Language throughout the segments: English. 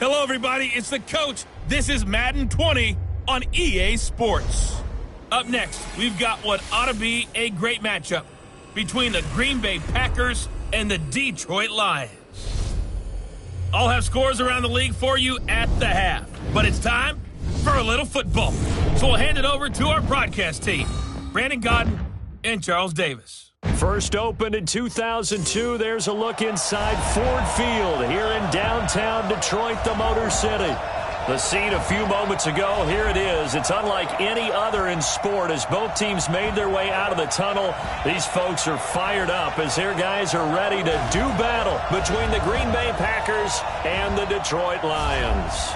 Hello, everybody. It's the coach. This is Madden 20 on EA Sports. Up next, we've got what ought to be a great matchup between the Green Bay Packers and the Detroit Lions. I'll have scores around the league for you at the half, but it's time for a little football. So we'll hand it over to our broadcast team, Brandon Godden and Charles Davis. First opened in 2002, there's a look inside Ford Field here in downtown Detroit, the Motor City. The scene a few moments ago, here it is. It's unlike any other in sport as both teams made their way out of the tunnel. These folks are fired up as their guys are ready to do battle between the Green Bay Packers and the Detroit Lions.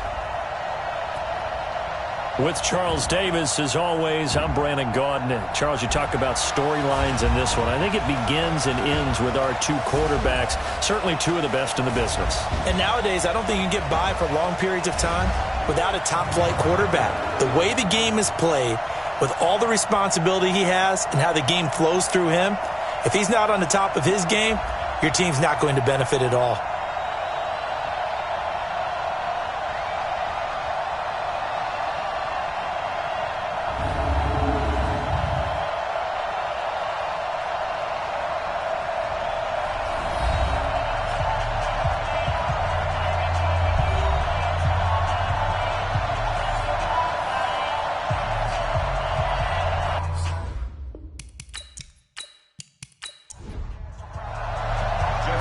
With Charles Davis, as always, I'm Brandon Gaudin. Charles, you talk about storylines in this one. I think it begins and ends with our two quarterbacks, certainly two of the best in the business. And nowadays, I don't think you can get by for long periods of time without a top-flight quarterback. The way the game is played, with all the responsibility he has and how the game flows through him, if he's not on the top of his game, your team's not going to benefit at all.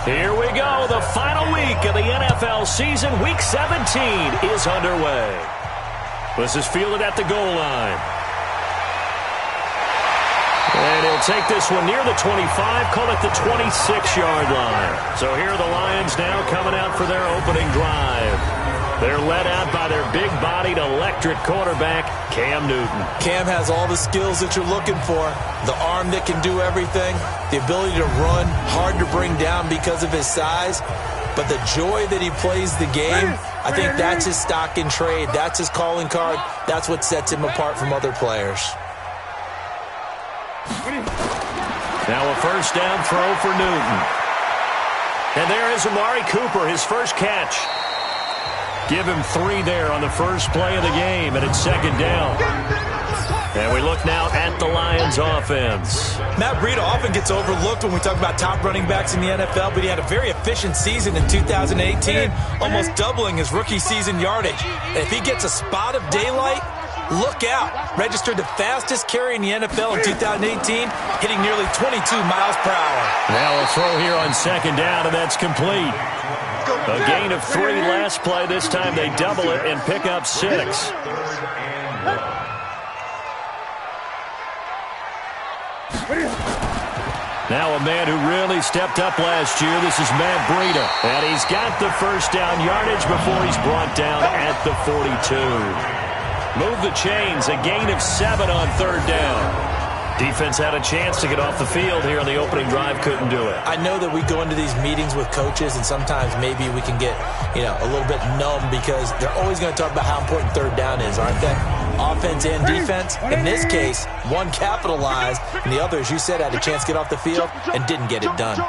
Here we go. The final week of the NFL season. Week 17 is underway. This is fielded at the goal line. And he'll take this one near the 25, call it the 26-yard line. So here are the Lions now coming out for their opening drive. They're led out by their big-bodied electric quarterback, Cam Newton. Cam has all the skills that you're looking for. The arm that can do everything, the ability to run, hard to bring down because of his size. But the joy that he plays the game, I think that's his stock in trade. That's his calling card. That's what sets him apart from other players. Now a first down throw for Newton. And there is Amari Cooper, his first catch. Give him 3 there on the first play of the game, and it's second down. And we look now at the Lions offense. Matt Breida often gets overlooked when we talk about top running backs in the NFL, but he had a very efficient season in 2018, almost doubling his rookie season yardage. And if he gets a spot of daylight, look out. Registered the fastest carry in the NFL in 2018, hitting nearly 22 miles per hour. Now a throw here on second down, and that's complete. A gain of 3 last play. This time they double it and pick up 6. Now a man who really stepped up last year. This is Matt Breida. And he's got the first down yardage before he's brought down at the 42. Move the chains. A gain of 7 on third down. Defense had a chance to get off the field here on the opening drive, couldn't do it. I know that we go into these meetings with coaches, and sometimes maybe we can get, a little bit numb because they're always going to talk about how important third down is, aren't they? Offense and defense. In this case, one capitalized, and the other, as you said, had a chance to get off the field and didn't get it done.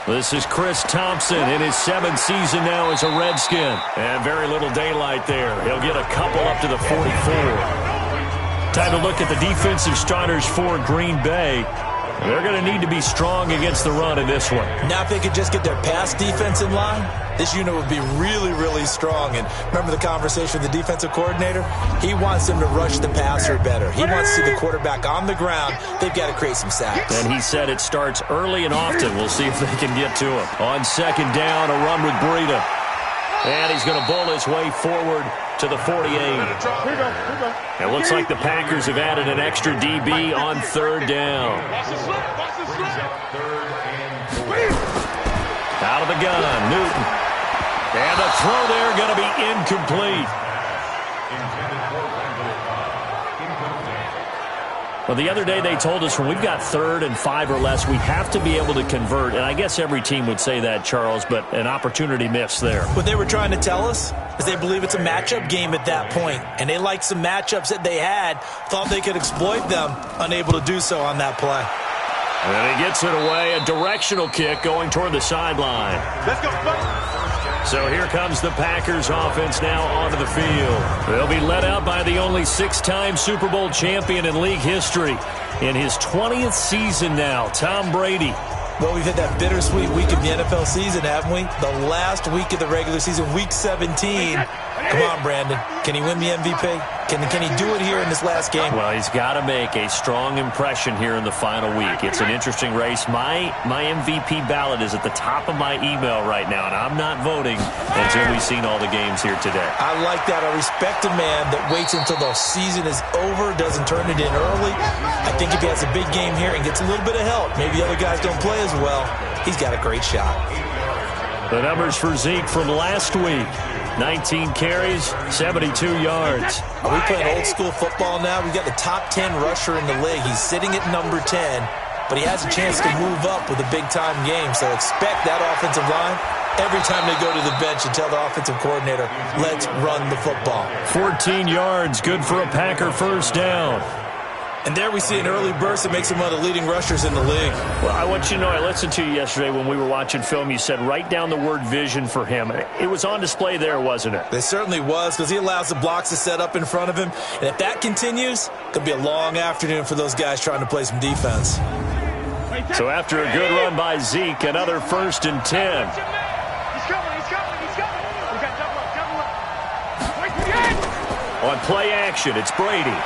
This is Chris Thompson in his 7th season now as a Redskin. And very little daylight there. He'll get a couple up to the 44. Time to look at the defensive starters for Green Bay. They're going to need to be strong against the run in this one. Now if they could just get their pass defense in line, this unit would be really, really strong. And remember the conversation with the defensive coordinator? He wants them to rush the passer better. He wants to see the quarterback on the ground. They've got to create some sacks. And he said it starts early and often. We'll see if they can get to him. On second down, a run with Breida. And he's going to bowl his way forward to the 48. It looks like the Packers have added an extra DB on third down. Out of the gun, Newton. And the throw there going to be incomplete. Well, the other day they told us when we've got 3rd and 5 or less, we have to be able to convert. And I guess every team would say that, Charles, but an opportunity missed there. What they were trying to tell us is they believe it's a matchup game at that point. And they liked some matchups that they had, thought they could exploit them, unable to do so on that play. And he gets it away, a directional kick going toward the sideline. Let's go. So here comes the Packers offense now onto the field. They'll be led out by the only 6-time Super Bowl champion in league history. In his 20th season now, Tom Brady. Well, we've hit that bittersweet week of the NFL season, haven't we? The last week of the regular season, week 17. Come on, Brandon. Can he win the MVP? Can he do it here in this last game? Well, he's got to make a strong impression here in the final week. It's an interesting race. My MVP ballot is at the top of my email right now, and I'm not voting until we've seen all the games here today. I like that. I respect a man that waits until the season is over, doesn't turn it in early. I think if he has a big game here and gets a little bit of help, maybe other guys don't play as well, he's got a great shot. The numbers for Zeke from last week. 19 carries, 72 yards. Are we playing old school football now? We've got the top 10 rusher in the league. He's sitting at number 10, but he has a chance to move up with a big-time game. So expect that offensive line every time they go to the bench and tell the offensive coordinator, let's run the football. 14 yards, good for a Packer first down. And there we see an early burst that makes him one of the leading rushers in the league. Well, I want you to know, I listened to you yesterday when we were watching film. You said write down the word vision for him. It was on display there, wasn't it? It certainly was, because he allows the blocks to set up in front of him. And if that continues, it could be a long afternoon for those guys trying to play some defense. So after a good run by Zeke, another 1st and 10. He's coming. We got double up. On play action, it's Brady.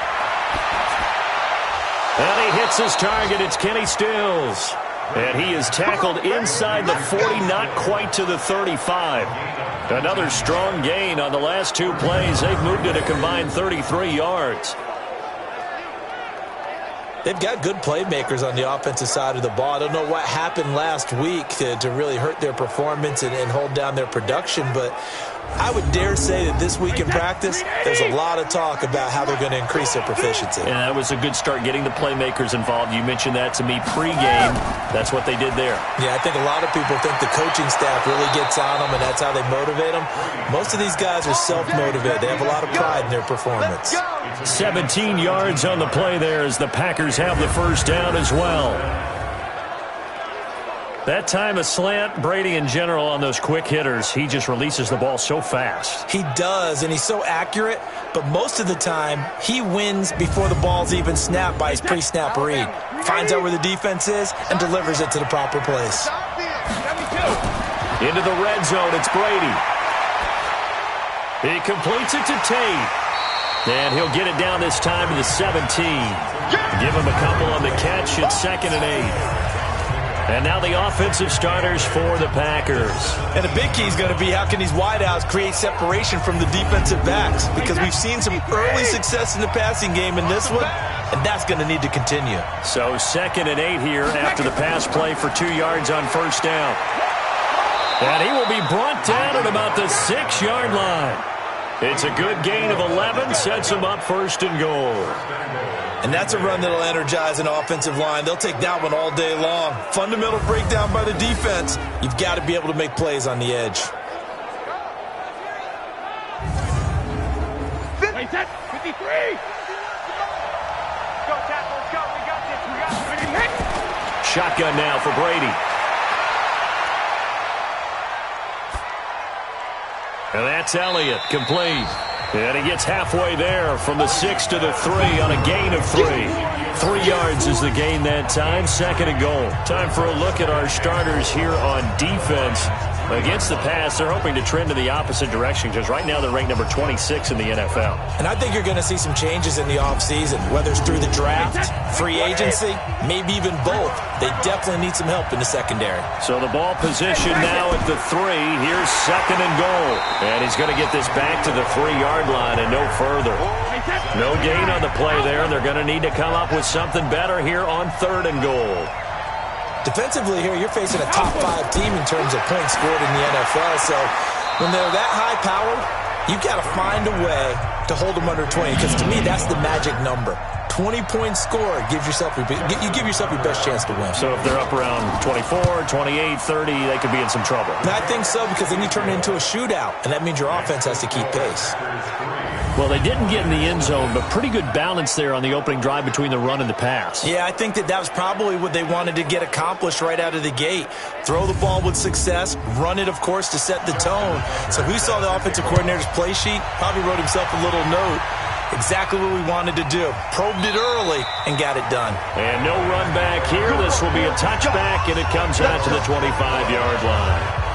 And he hits his target. It's Kenny Stills. And he is tackled inside the 40, not quite to the 35. Another strong gain on the last 2 plays. They've moved it a combined 33 yards. They've got good playmakers on the offensive side of the ball. I don't know what happened last week to really hurt their performance and hold down their production, but I would dare say that this week in practice, there's a lot of talk about how they're going to increase their proficiency. And that was a good start, getting the playmakers involved. You mentioned that to me pregame. That's what they did there. Yeah, I think a lot of people think the coaching staff really gets on them, and that's how they motivate them. Most of these guys are self-motivated. They have a lot of pride in their performance. 17 yards on the play there as the Packers have the first down as well. That time a slant, Brady in general on those quick hitters, he just releases the ball so fast. He does, and he's so accurate, but most of the time he wins before the ball's even snapped by his pre-snap read. Finds out where the defense is and delivers it to the proper place. Into the red zone, it's Brady. He completes it to Tate. And he'll get it down this time to the 17. Give him a couple on the catch. It's 2nd and 8. And now the offensive starters for the Packers. And the big key is going to be how can these wideouts create separation from the defensive backs, because we've seen some early success in the passing game in this one, and that's going to need to continue. So 2nd and 8 here after the pass play for 2 yards on first down. And he will be brought down at about the 6-yard line. It's a good gain of 11, sets him up 1st and goal. And that's a run that'll energize an offensive line. They'll take that one all day long. Fundamental breakdown by the defense. You've got to be able to make plays on the edge. 53! Go, tackle, let's go. We got this. Shotgun now for Brady. And that's Elliott, complete. And he gets halfway there from the 6 to the 3 on a gain of 3. 3 yards is the gain that time, 2nd and goal. Time for a look at our starters here on defense. Against the pass, they're hoping to trend in the opposite direction because right now they're ranked number 26 in the NFL. And I think you're going to see some changes in the offseason, whether it's through the draft, free agency, maybe even both. They definitely need some help in the secondary. So the ball position now at the 3. Here's 2nd and goal. And he's going to get this back to the 3-yard line and no further. No gain on the play there. They're going to need to come up with something better here on 3rd and goal. Defensively here, you're facing a top 5 team in terms of points scored in the NFL. So when they're that high-powered, you've got to find a way to hold them under 20. Because to me, that's the magic number. 20 points scored gives yourself you give yourself your best chance to win. So if they're up around 24, 28, 30, they could be in some trouble. And I think so, because then you turn it into a shootout, and that means your offense has to keep pace. Well, they didn't get in the end zone, but pretty good balance there on the opening drive between the run and the pass. Yeah, I think that was probably what they wanted to get accomplished right out of the gate. Throw the ball with success, run it, of course, to set the tone. So who saw the offensive coordinator's play sheet? Probably wrote himself a little note. Exactly what we wanted to do. Probed it early and got it done. And no run back here. This will be a touchback, and it comes out to the 25-yard line.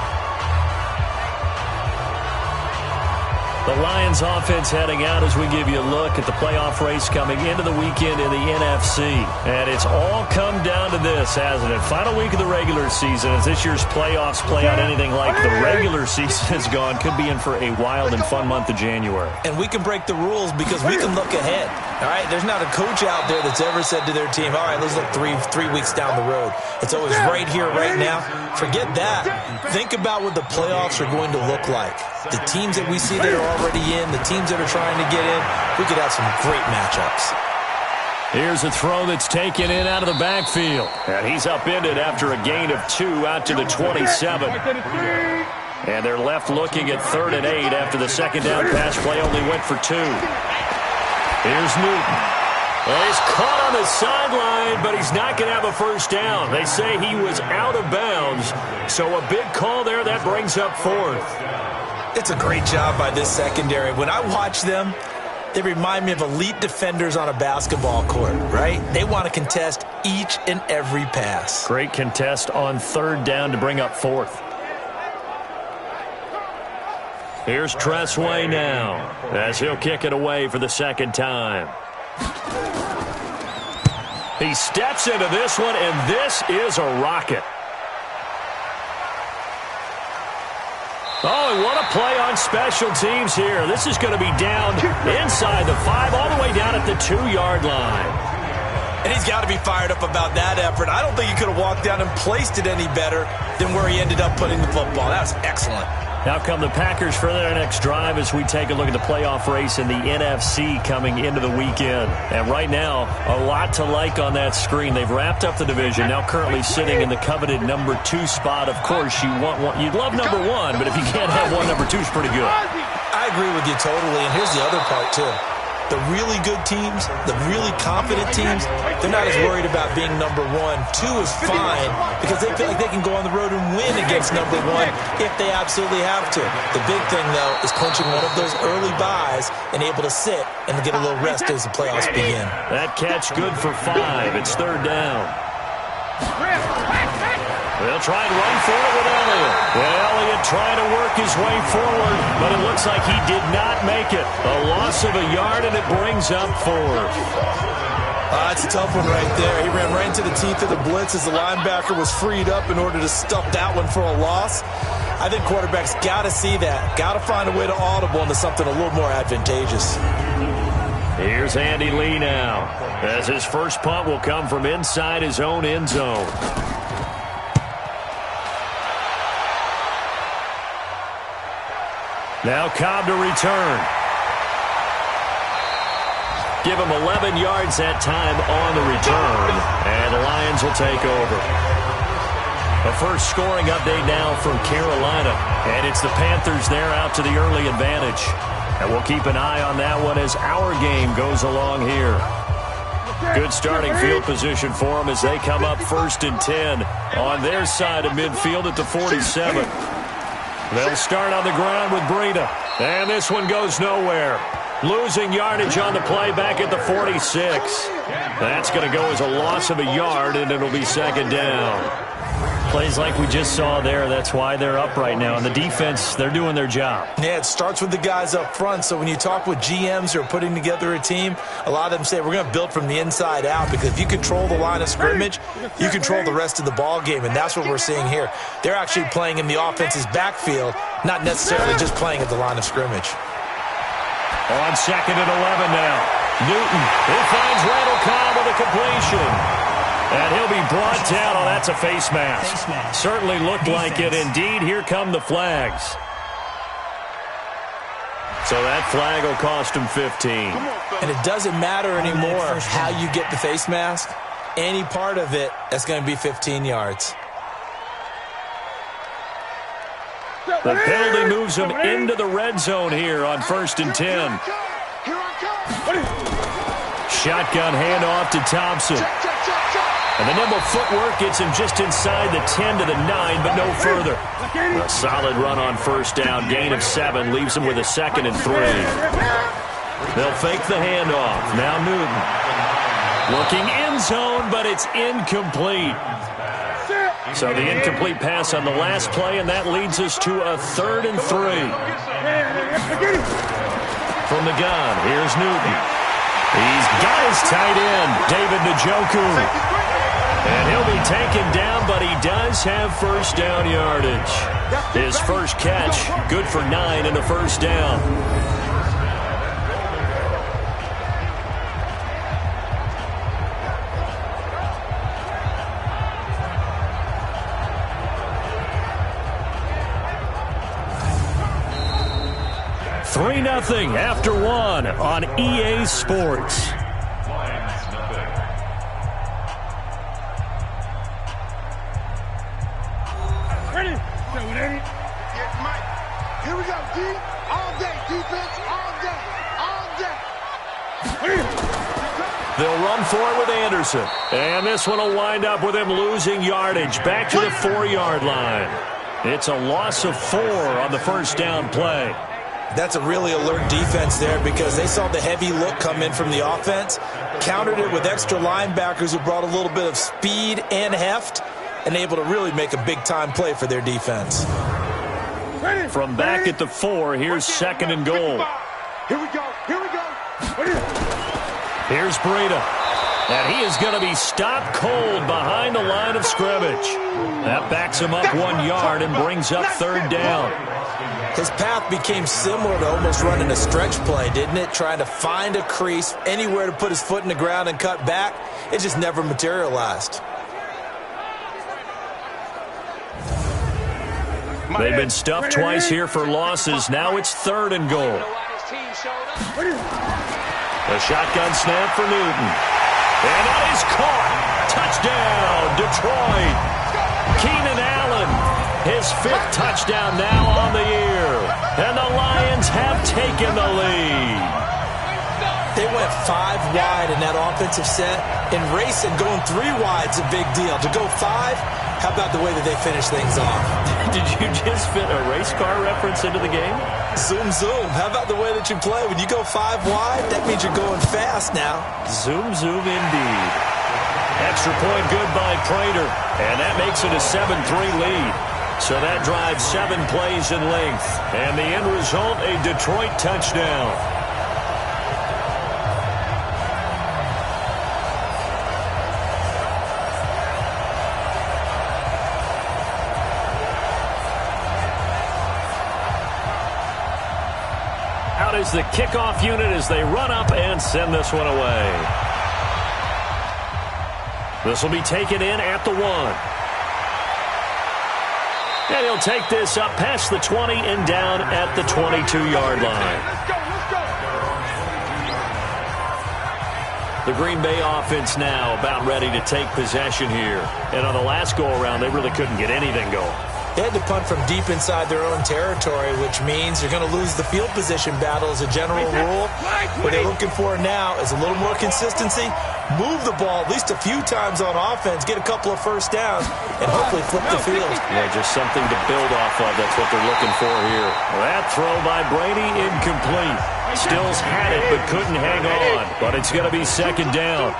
The Lions offense heading out as we give you a look at the playoff race coming into the weekend in the NFC. And it's all come down to this, hasn't it? Final week of the regular season. As this year's playoffs play out anything like the regular season has gone, could be in for a wild and fun month of January. And we can break the rules because we can look ahead. All right, there's not a coach out there that's ever said to their team, all right, let's look three weeks down the road. It's always right here, right now. Forget that. Think about what the playoffs are going to look like. The teams that we see that are already in, the teams that are trying to get in, we could have some great matchups. Here's a throw that's taken in out of the backfield. And he's upended after a gain of 2 out to the 27. And they're left looking at 3rd and 8 after the second down pass play only went for 2. Here's Newton. Well, he's caught on the sideline, but he's not going to have a first down. They say he was out of bounds, so a big call there. That brings up 4th. It's a great job by this secondary. When I watch them, they remind me of elite defenders on a basketball court, right? They want to contest each and every pass. Great contest on 3rd down to bring up 4th. Here's Tressway now as he'll kick it away for the second time. He steps into this one, and this is a rocket. Oh, and what a play on special teams here. This is going to be down inside the 5, all the way down at the 2-yard line. And he's got to be fired up about that effort. I don't think he could have walked down and placed it any better than where he ended up putting the football. That was excellent. Now come the Packers for their next drive as we take a look at the playoff race in the NFC coming into the weekend. And right now, a lot to like on that screen. They've wrapped up the division, now currently sitting in the coveted number 2 spot. Of course, you'd love number 1, but if you can't have one, number 2 is pretty good. I agree with you totally, and here's the other part, too. The really good teams, the really confident teams, they're not as worried about being number 1. 2 is fine because they feel like they can go on the road and win against number 1 if they absolutely have to. The big thing, though, is clinching one of those early buys and able to sit and get a little rest as the playoffs begin. That catch good for 5. It's 3rd down. They'll try and run for it with Elliott. And Elliott trying to work his way forward, but it looks like he did not make it. A loss of a yard, and it brings up 4th. That's a tough one right there. He ran right into the teeth of the blitz as the linebacker was freed up in order to stuff that one for a loss. I think quarterbacks got to see that. Got to find a way to audible into something a little more advantageous. Here's Andy Lee now, as his first punt will come from inside his own end zone. Now Cobb to return. Give him 11 yards that time on the return, and the Lions will take over. A first scoring update now from Carolina, and it's the Panthers there out to the early advantage. And we'll keep an eye on that one as our game goes along here. Good starting field position for them as they come up 1st and 10 on their side of midfield at the 47. They'll start on the ground with Breida. And this one goes nowhere. Losing yardage on the play back at the 46. That's going to go as a loss of a yard, and it'll be 2nd down. Plays like we just saw there, that's why they're up right now. And the defense, they're doing their job. Yeah, it starts with the guys up front. So when you talk with GMs who are putting together a team, a lot of them say we're going to build from the inside out, because if you control the line of scrimmage, you control the rest of the ball game, and that's what we're seeing here. They're actually playing in the offense's backfield, not necessarily just playing at the line of scrimmage. On 2nd and 11 now. Newton, he finds Randall Cobb with a completion. And he'll be brought down. Oh, that's a face mask. Certainly looked like it. Indeed, here come the flags. So that flag will cost him 15. And it doesn't matter anymore how you get the face mask. Any part of it, that's going to be 15 yards. The penalty moves him into the red zone here on 1st and 10. Shotgun handoff to Thompson. And the nimble footwork gets him just inside the 10 to the 9, but no further. A solid run on first down. Gain of 7 leaves him with a 2nd and 3. They'll fake the handoff. Now Newton. Looking end zone, but it's incomplete. So the incomplete pass on the last play, and that leads us to a 3rd and 3. From the gun, here's Newton. He's got his tight end, David Njoku. And he'll be taken down, but he does have first down yardage. His first catch, good for 9 and a first down. Three 0 after 1 on EA Sports. Here we go, D. All day, defense, all day, all day. They'll run for it with Anderson. And this one will wind up with him losing yardage back to the 4-yard line. It's a loss of 4 on the first down play. That's a really alert defense there because they saw the heavy look come in from the offense, countered it with extra linebackers who brought a little bit of speed and heft, and able to really make a big-time play for their defense. From back at the 4, here's 2nd and goal. Here we go, here we go. Here's Breida. And he is going to be stopped cold behind the line of scrimmage. That backs him up 1 yard and brings up 3rd down. His path became similar to almost running a stretch play, didn't it? Trying to find a crease, anywhere to put his foot in the ground and cut back. It just never materialized. They've been stuffed twice here for losses. Now it's 3rd and goal. A shotgun snap for Newton. And that is caught. Touchdown, Detroit. Keenan Allen, his 5th touchdown now on the year. And the Lions have taken the lead. They went 5 wide in that offensive set. And racing, going 3 wide's a big deal. To go 5, how about the way that they finish things off? Did you just fit a race car reference into the game? Zoom, zoom. How about the way that you play? When you go 5 wide, that means you're going fast now. Zoom, zoom indeed. Extra point good by Prater. And that makes it a 7-3 lead. So that drives 7 plays in length. And the end result, a Detroit touchdown. Out is the kickoff unit as they run up and send this one away. This will be taken in at the 1. And he'll take this up past the 20 and down at the 22-yard line. The Green Bay offense now about ready to take possession here. And on the last go-around, they really couldn't get anything going. They had to punt from deep inside their own territory, which means you're going to lose the field position battle as a general rule. What they're looking for now is a little more consistency, move the ball at least a few times on offense, get a couple of first downs, and hopefully flip the field. Yeah, just something to build off of. That's what they're looking for here. That throw by Brady incomplete. Stills had it but couldn't hang on. But it's going to be 2nd down.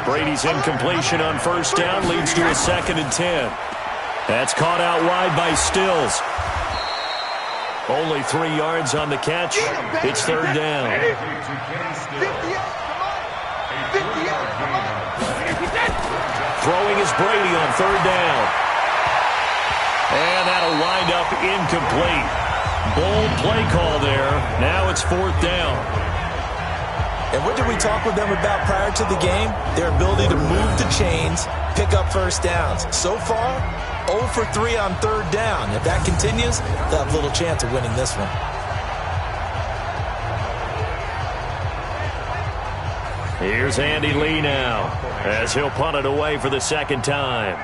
Brady's incompletion on first down leads to a 2nd and 10. That's caught out wide by Stills. Only 3 yards on the catch. It's 3rd down. Throwing is Brady on 3rd down. And that'll wind up incomplete. Bold play call there. Now it's 4th down. And what did we talk with them about prior to the game? Their ability to move the chains, pick up first downs. So far, 0 for 3 on 3rd down. If that continues, they'll have little chance of winning this one. Here's Andy Lee now as he'll punt it away for the 2nd time.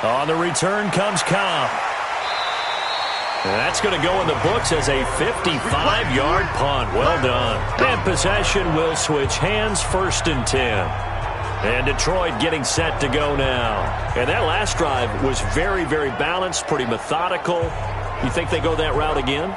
On the return comes Cobb. And that's going to go in the books as a 55-yard punt. Well done. And possession will switch hands, 1st and 10. And Detroit getting set to go now. And that last drive was very, very balanced, pretty methodical. You think they go that route again?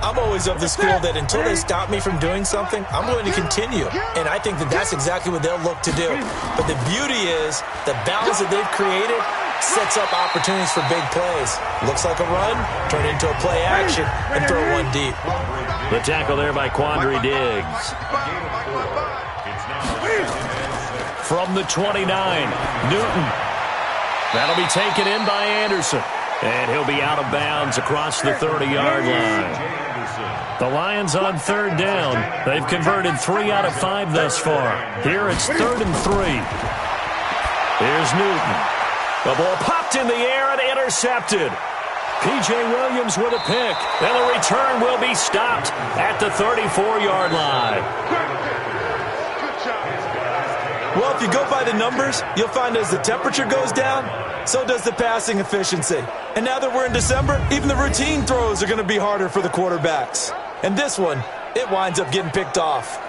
I'm always of the school that until they stop me from doing something, I'm going to continue. And I think that that's exactly what they'll look to do. But the beauty is the balance that they've created sets up opportunities for big plays. Looks like a run, turn into a play action, and throw one deep. The tackle there by Quandre Diggs. From the 29, Newton. That'll be taken in by Anderson. And he'll be out of bounds across the 30-yard line. The Lions on 3rd down. They've converted 3 out of 5 thus far. Here it's 3rd and 3. Here's Newton. The ball popped in the air and intercepted. P.J. Williams with a pick. And the return will be stopped at the 34-yard line. Well, if you go by the numbers, you'll find as the temperature goes down, so does the passing efficiency. And now that we're in December, even the routine throws are going to be harder for the quarterbacks. And this one, it winds up getting picked off.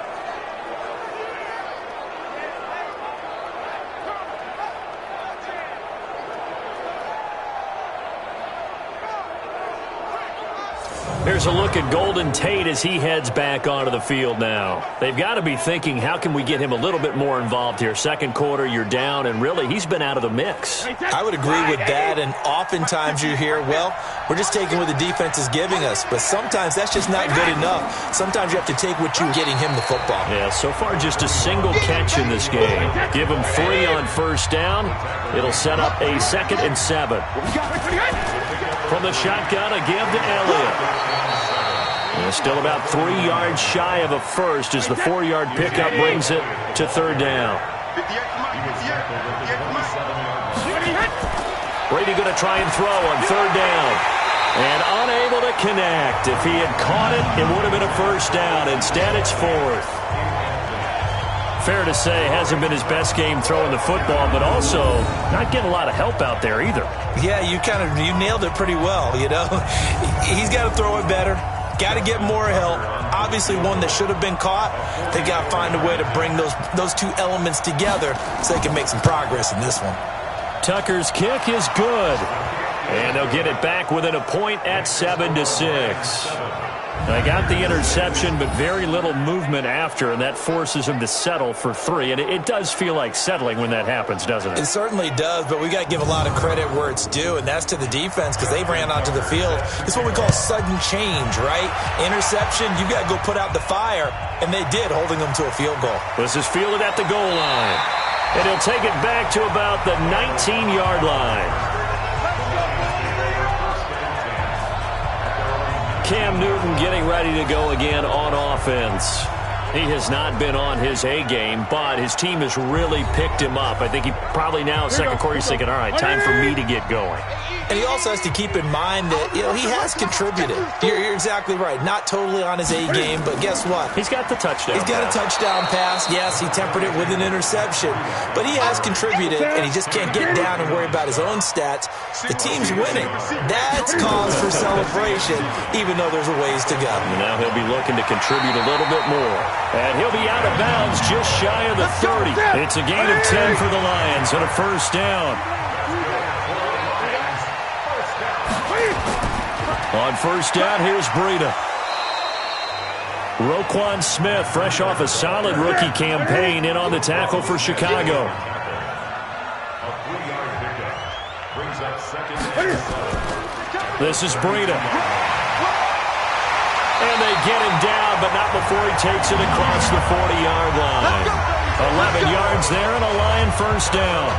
Here's a look at Golden Tate as he heads back onto the field now. They've got to be thinking, how can we get him a little bit more involved here? Second quarter, you're down, and really, he's been out of the mix. I would agree with that, and oftentimes you hear, well, we're just taking what the defense is giving us. But sometimes that's just not good enough. Sometimes you have to take what you're getting him the football. Yeah, so far just a single catch in this game. Give him 3 on 1st down. It'll set up a 2nd and 7. From the shotgun, a give to Elliott. And still about 3 yards shy of a first as the 4-yard pickup brings it to 3rd down. Brady going to try and throw on 3rd down. And unable to connect. If he had caught it, it would have been a 1st down. Instead, it's 4th. Fair to say, hasn't been his best game throwing the football, but also not getting a lot of help out there either. Yeah, you nailed it pretty well, you know. He's got to throw it better. Got to get more help. Obviously one that should have been caught. They got to find a way to bring those two elements together so they can make some progress in this one. Tucker's kick is good. And they'll get it back within a point at 7-6. They got the interception, but very little movement after, and that forces him to settle for 3. And it does feel like settling when that happens, doesn't it? It certainly does, but we got to give a lot of credit where it's due, and that's to the defense because they ran onto the field. It's what we call sudden change, right? Interception, you got to go put out the fire, and they did, holding them to a field goal. This is fielded at the goal line, and he'll take it back to about the 19-yard line. Cam Newton getting ready to go again on offense. He has not been on his A game, but his team has really picked him up. I think he probably now, second quarter, he's thinking, all right, time for me to get going. And he also has to keep in mind that, you know, he has contributed. You're exactly right. Not totally on his A game, but guess what? He's got the touchdown. He's got a touchdown pass. Yes, he tempered it with an interception, but he has contributed, and he just can't get down and worry about his own stats. The team's winning. That's cause for celebration, even though there's a ways to go. And now he'll be looking to contribute a little bit more. And he'll be out of bounds just shy of the 30. It's a gain of 10 for the Lions and a 1st down. On 1st down, here's Breida. Roquan Smith, fresh off a solid rookie campaign, in on the tackle for Chicago. This is Breida. And they get him down, but not before he takes it across the 40-yard line. 11 yards there and a Lion 1st down.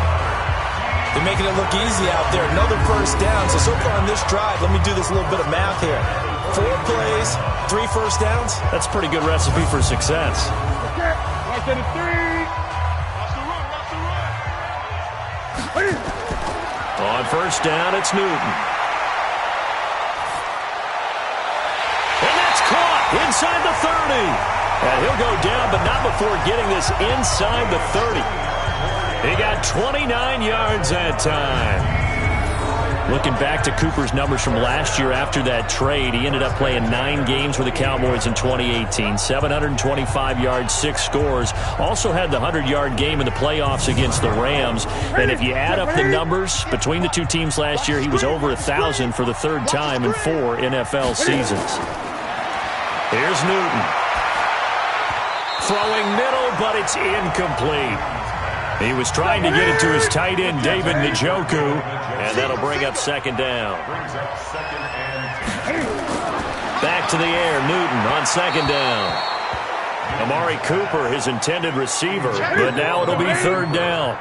They're making it look easy out there. Another 1st down. So far on this drive, let me do this little bit of math here. 4 plays, 3 1st downs. That's a pretty good recipe for success. On 1st down, it's Newton. And that's caught inside the 30. And he'll go down, but not before getting this inside the 30. He got 29 yards that time. Looking back to Cooper's numbers from last year after that trade, he ended up playing 9 games with the Cowboys in 2018. 725 yards, 6 scores. Also had the 100-yard game in the playoffs against the Rams. And if you add up the numbers between the two teams last year, he was over 1,000 for the 3rd time in 4 NFL seasons. Here's Newton. Throwing middle, but it's incomplete. He was trying to get it to his tight end, David Njoku, and that'll bring up 2nd down. Back to the air, Newton on 2nd down. Amari Cooper, his intended receiver, but now it'll be 3rd down.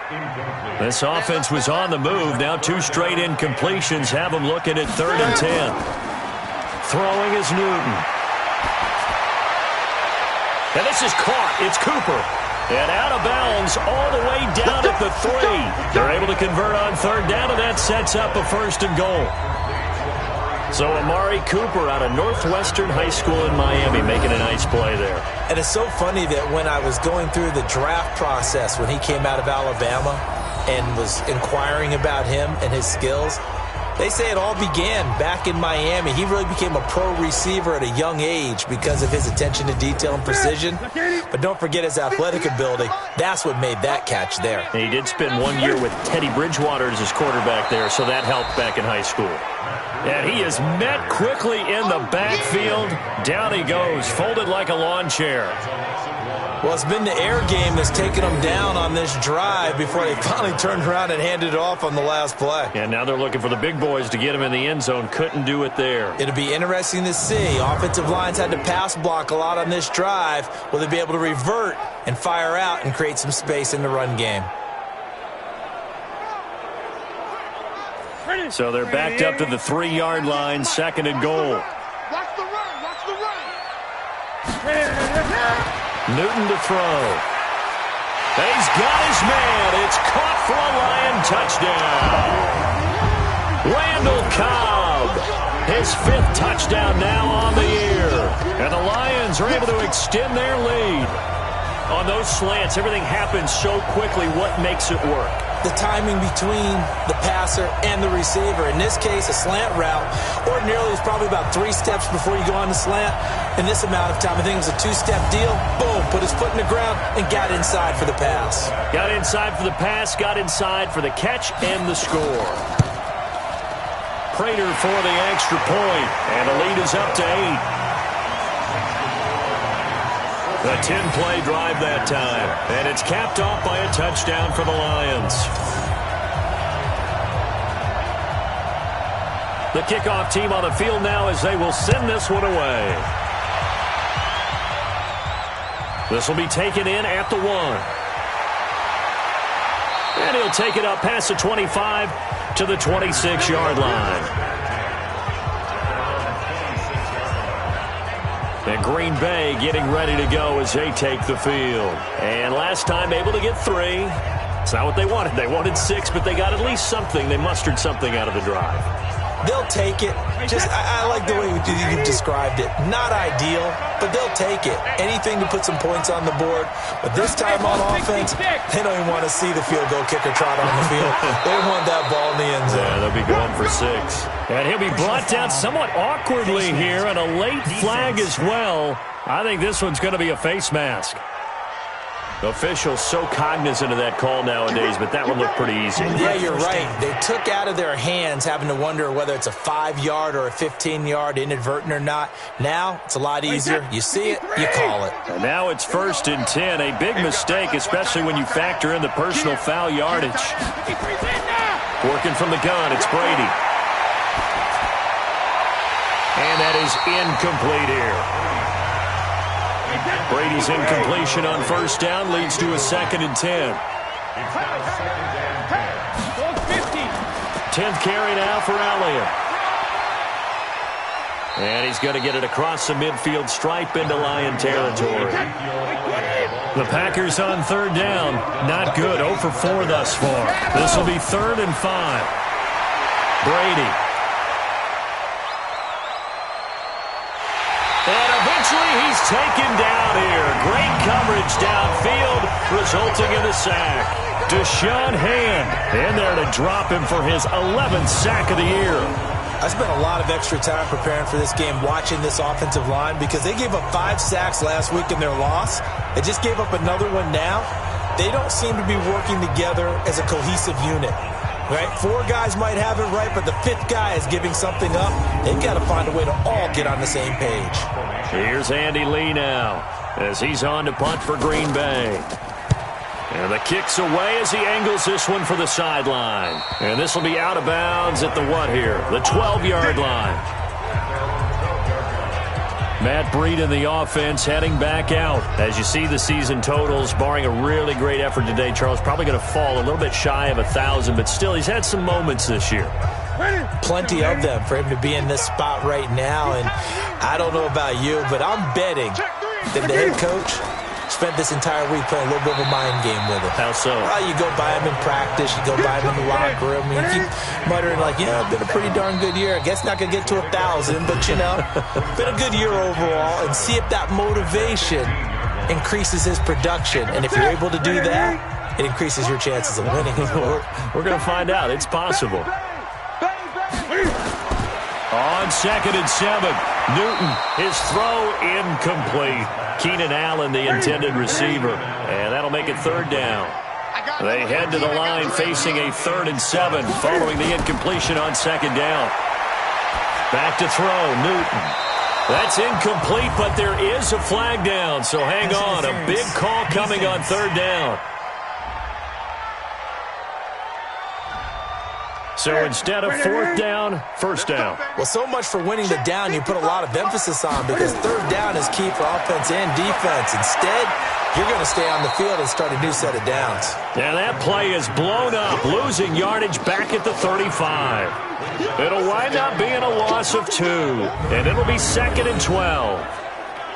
This offense was on the move. Now 2 straight incompletions have them looking at 3rd and 10. Throwing is Newton. And this is caught. It's Cooper. And out of bounds all the way down at the 3. They're able to convert on 3rd down, and that sets up a 1st and goal. So Amari Cooper out of Northwestern High School in Miami making a nice play there. And it's so funny that when I was going through the draft process when he came out of Alabama and was inquiring about him and his skills, they say it all began back in Miami. He really became a pro receiver at a young age because of his attention to detail and precision. But don't forget his athletic ability. That's what made that catch there. And he did spend 1 year with Teddy Bridgewater as his quarterback there, so that helped back in high school. And he is met quickly in the backfield. Down he goes, folded like a lawn chair. Well, it's been the air game that's taken them down on this drive before they finally turned around and handed it off on the last play. And now they're looking for the big boys to get him in the end zone. Couldn't do it there. It'll be interesting to see. Offensive lines had to pass block a lot on this drive. Will they be able to revert and fire out and create some space in the run game? So they're backed up to the 3-yard line, 2nd and goal. Watch the run. Watch the run. Newton to throw. He's got his man. It's caught for a Lion touchdown. Randall Cobb, his 5th touchdown now on the year. And the Lions are able to extend their lead. On those slants, everything happens so quickly. What makes it work? The timing between the passer and the receiver. In this case, a slant route. Ordinarily, it's probably about 3 steps before you go on the slant. In this amount of time, I think it was a 2-step deal. Boom, put his foot in the ground and got inside for the pass. Got inside for the pass, got inside for the catch and the score. Prater for the extra point, and the lead is up to 8. A 10-play drive that time, and it's capped off by a touchdown for the Lions. The kickoff team on the field now as they will send this one away. This will be taken in at the 1. And he'll take it up past the 25 to the 26-yard line. And Green Bay getting ready to go as they take the field. And last time able to get 3. It's not what they wanted. They wanted 6, but they got at least something. They mustered something out of the drive. They'll take it. I like the way you described it. Not ideal, but they'll take it. Anything to put some points on the board. But this time on offense, they don't even want to see the field goal kicker trot on the field. They want that ball in the end zone. Yeah, they'll be going for 6. And he'll be brought down somewhat awkwardly here, and a late flag as well. I think this one's going to be a face mask. Officials so cognizant of that call nowadays, but that one looked pretty easy. Yeah, you're right. They took out of their hands having to wonder whether it's a 5-yard or a 15-yard, inadvertent or not. Now, it's a lot easier. You see it, you call it. And now it's 1st and 10. A big mistake, especially when you factor in the personal foul yardage. Working from the gun, it's Brady. And that is incomplete here. Brady's incompletion on 1st down leads to a 2nd and 10. 10th carry now for Elliott. And he's going to get it across the midfield stripe into Lion territory. The Packers on 3rd down. Not good. 0 for 4 thus far. This will be 3rd and 5. Brady. And eventually he's taken down here. Great coverage downfield, resulting in a sack. Deshaun Hand in there to drop him for his 11th sack of the year. I spent a lot of extra time preparing for this game watching this offensive line because they gave up 5 sacks last week in their loss. They just gave up another one now. They don't seem to be working together as a cohesive unit. Right? 4 guys might have it right, but the 5th guy is giving something up. They've got to find a way to all get on the same page. Here's Andy Lee now as he's on to punt for Green Bay. And the kick's away as he angles this one for the sideline. And this will be out of bounds at the what here? The 12-yard line. Matt Breed in the offense heading back out. As you see the season totals, barring a really great effort today, Charles, probably going to fall a little bit shy of 1,000, but still he's had some moments this year. Plenty of them for him to be in this spot right now. And I don't know about you, but I'm betting that the head coach spent this entire week playing a little bit of a mind game with him. How so? Well, you go by him in practice. You go by him in the locker room. You keep muttering like, yeah, it's been a pretty darn good year. I guess not going to get to 1,000, but, you know, been a good year overall. And see if that motivation increases his production. And if you're able to do that, it increases your chances of winning. We're going to find out. It's possible. On 2nd and 7, Newton, his throw incomplete. Keenan Allen, the intended receiver. And that'll make it 3rd down. They head to the line facing a 3rd and 7 following the incompletion on 2nd down. Back to throw, Newton. That's incomplete, but there is a flag down, so hang on. A big call coming on 3rd down. So instead of 4th down, 1st down. Well, so much for winning the down you put a lot of emphasis on because 3rd down is key for offense and defense. Instead, you're going to stay on the field and start a new set of downs. Yeah, that play is blown up, losing yardage back at the 35. It'll wind up being a loss of 2, and it'll be 2nd and 12.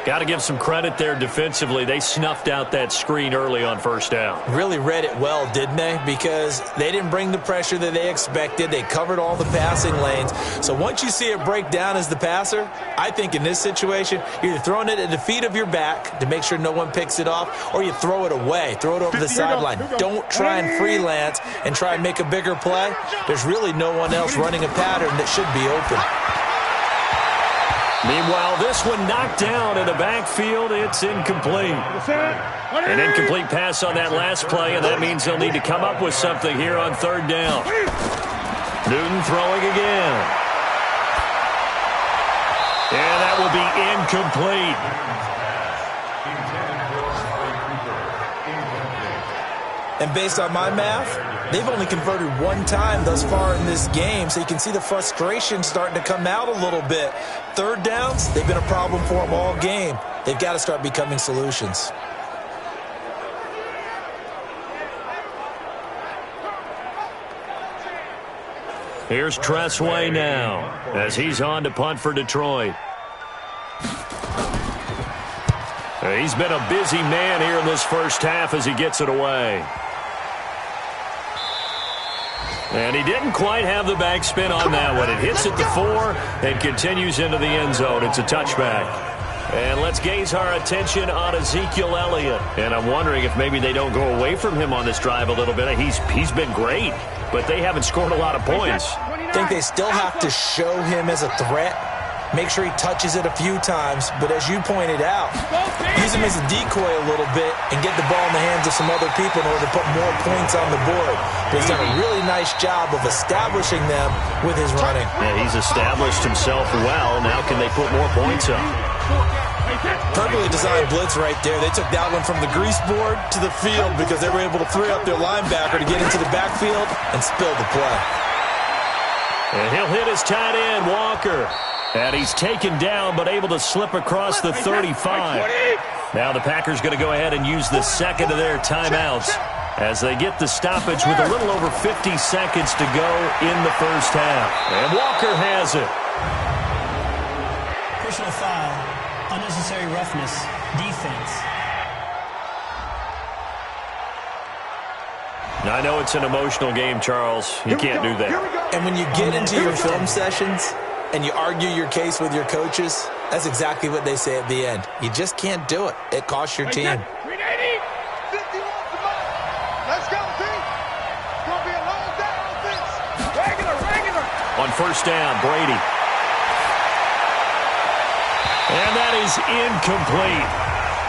Got to give some credit there defensively. They snuffed out that screen early on 1st down. Really read it well, didn't they? Because they didn't bring the pressure that they expected. They covered all the passing lanes. So once you see it break down as the passer, I think in this situation, you're either throwing it at the feet of your back to make sure no one picks it off, or you throw it away, throw it over the sideline. Don't try and freelance and try and make a bigger play. There's really no one else running a pattern that should be open. Meanwhile, this one knocked down in the backfield. It's incomplete. An incomplete pass on that last play, and that means they'll need to come up with something here on 3rd down. Newton throwing again. And that will be incomplete. And based on my math, they've only converted 1 time thus far in this game, so you can see the frustration starting to come out a little bit. 3rd downs, they've been a problem for them all game. They've got to start becoming solutions. Here's Tressway now as he's on to punt for Detroit. He's been a busy man here in this 1st half as he gets it away. And he didn't quite have the backspin on that one. It hits at the 4 and continues into the end zone. It's a touchback. And let's gaze our attention on Ezekiel Elliott. And I'm wondering if maybe they don't go away from him on this drive a little bit. He's been great, but they haven't scored a lot of points. I think they still have to show him as a threat. Make sure he touches it a few times, but as you pointed out, use him as a decoy a little bit and get the ball in the hands of some other people in order to put more points on the board. But he's done a really nice job of establishing them with his running. Yeah, he's established himself well. Now can they put more points up? Perfectly designed blitz right there. They took that one from the grease board to the field because they were able to free up their linebacker to get into the backfield and spill the play. And he'll hit his tight end, Walker. And he's taken down, but able to slip across the 35. Now the Packers going to go ahead and use the 2nd of their timeouts as they get the stoppage with a little over 50 seconds to go in the 1st half. And Walker has it. Personal foul, unnecessary roughness, defense. Now, I know it's an emotional game, Charles. You can't do that. And when you get into your film sessions and you argue your case with your coaches, That's exactly what they say at the end. You just can't do it. It costs your team. 51 to Mike. Let's go, team. It's going to be a long day on this. Regular. On first down, Brady. And that is incomplete.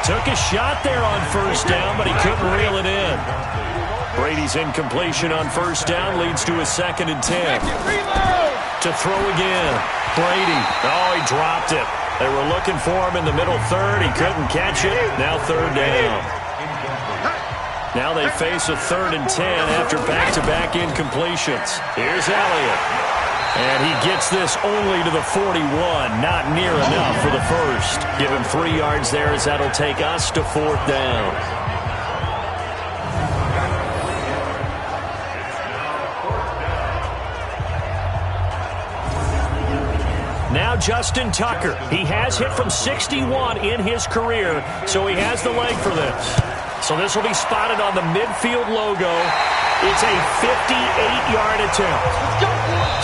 Took a shot there on first down, but he couldn't reel it in. Brady's incompletion on first down leads to a 2nd and 10. To throw again. Brady. Oh, he dropped it. They were looking for him in the middle third. He couldn't catch it. Now 3rd down. Now they face a 3rd and 10 after back-to-back incompletions. Here's Elliott. And he gets this only to the 41. Not near enough for the first. Give him 3 yards there as that'll take us to 4th down. Now Justin Tucker. He has hit from 61 in his career, so he has the leg for this. So this will be spotted on the midfield logo. It's a 58-yard attempt.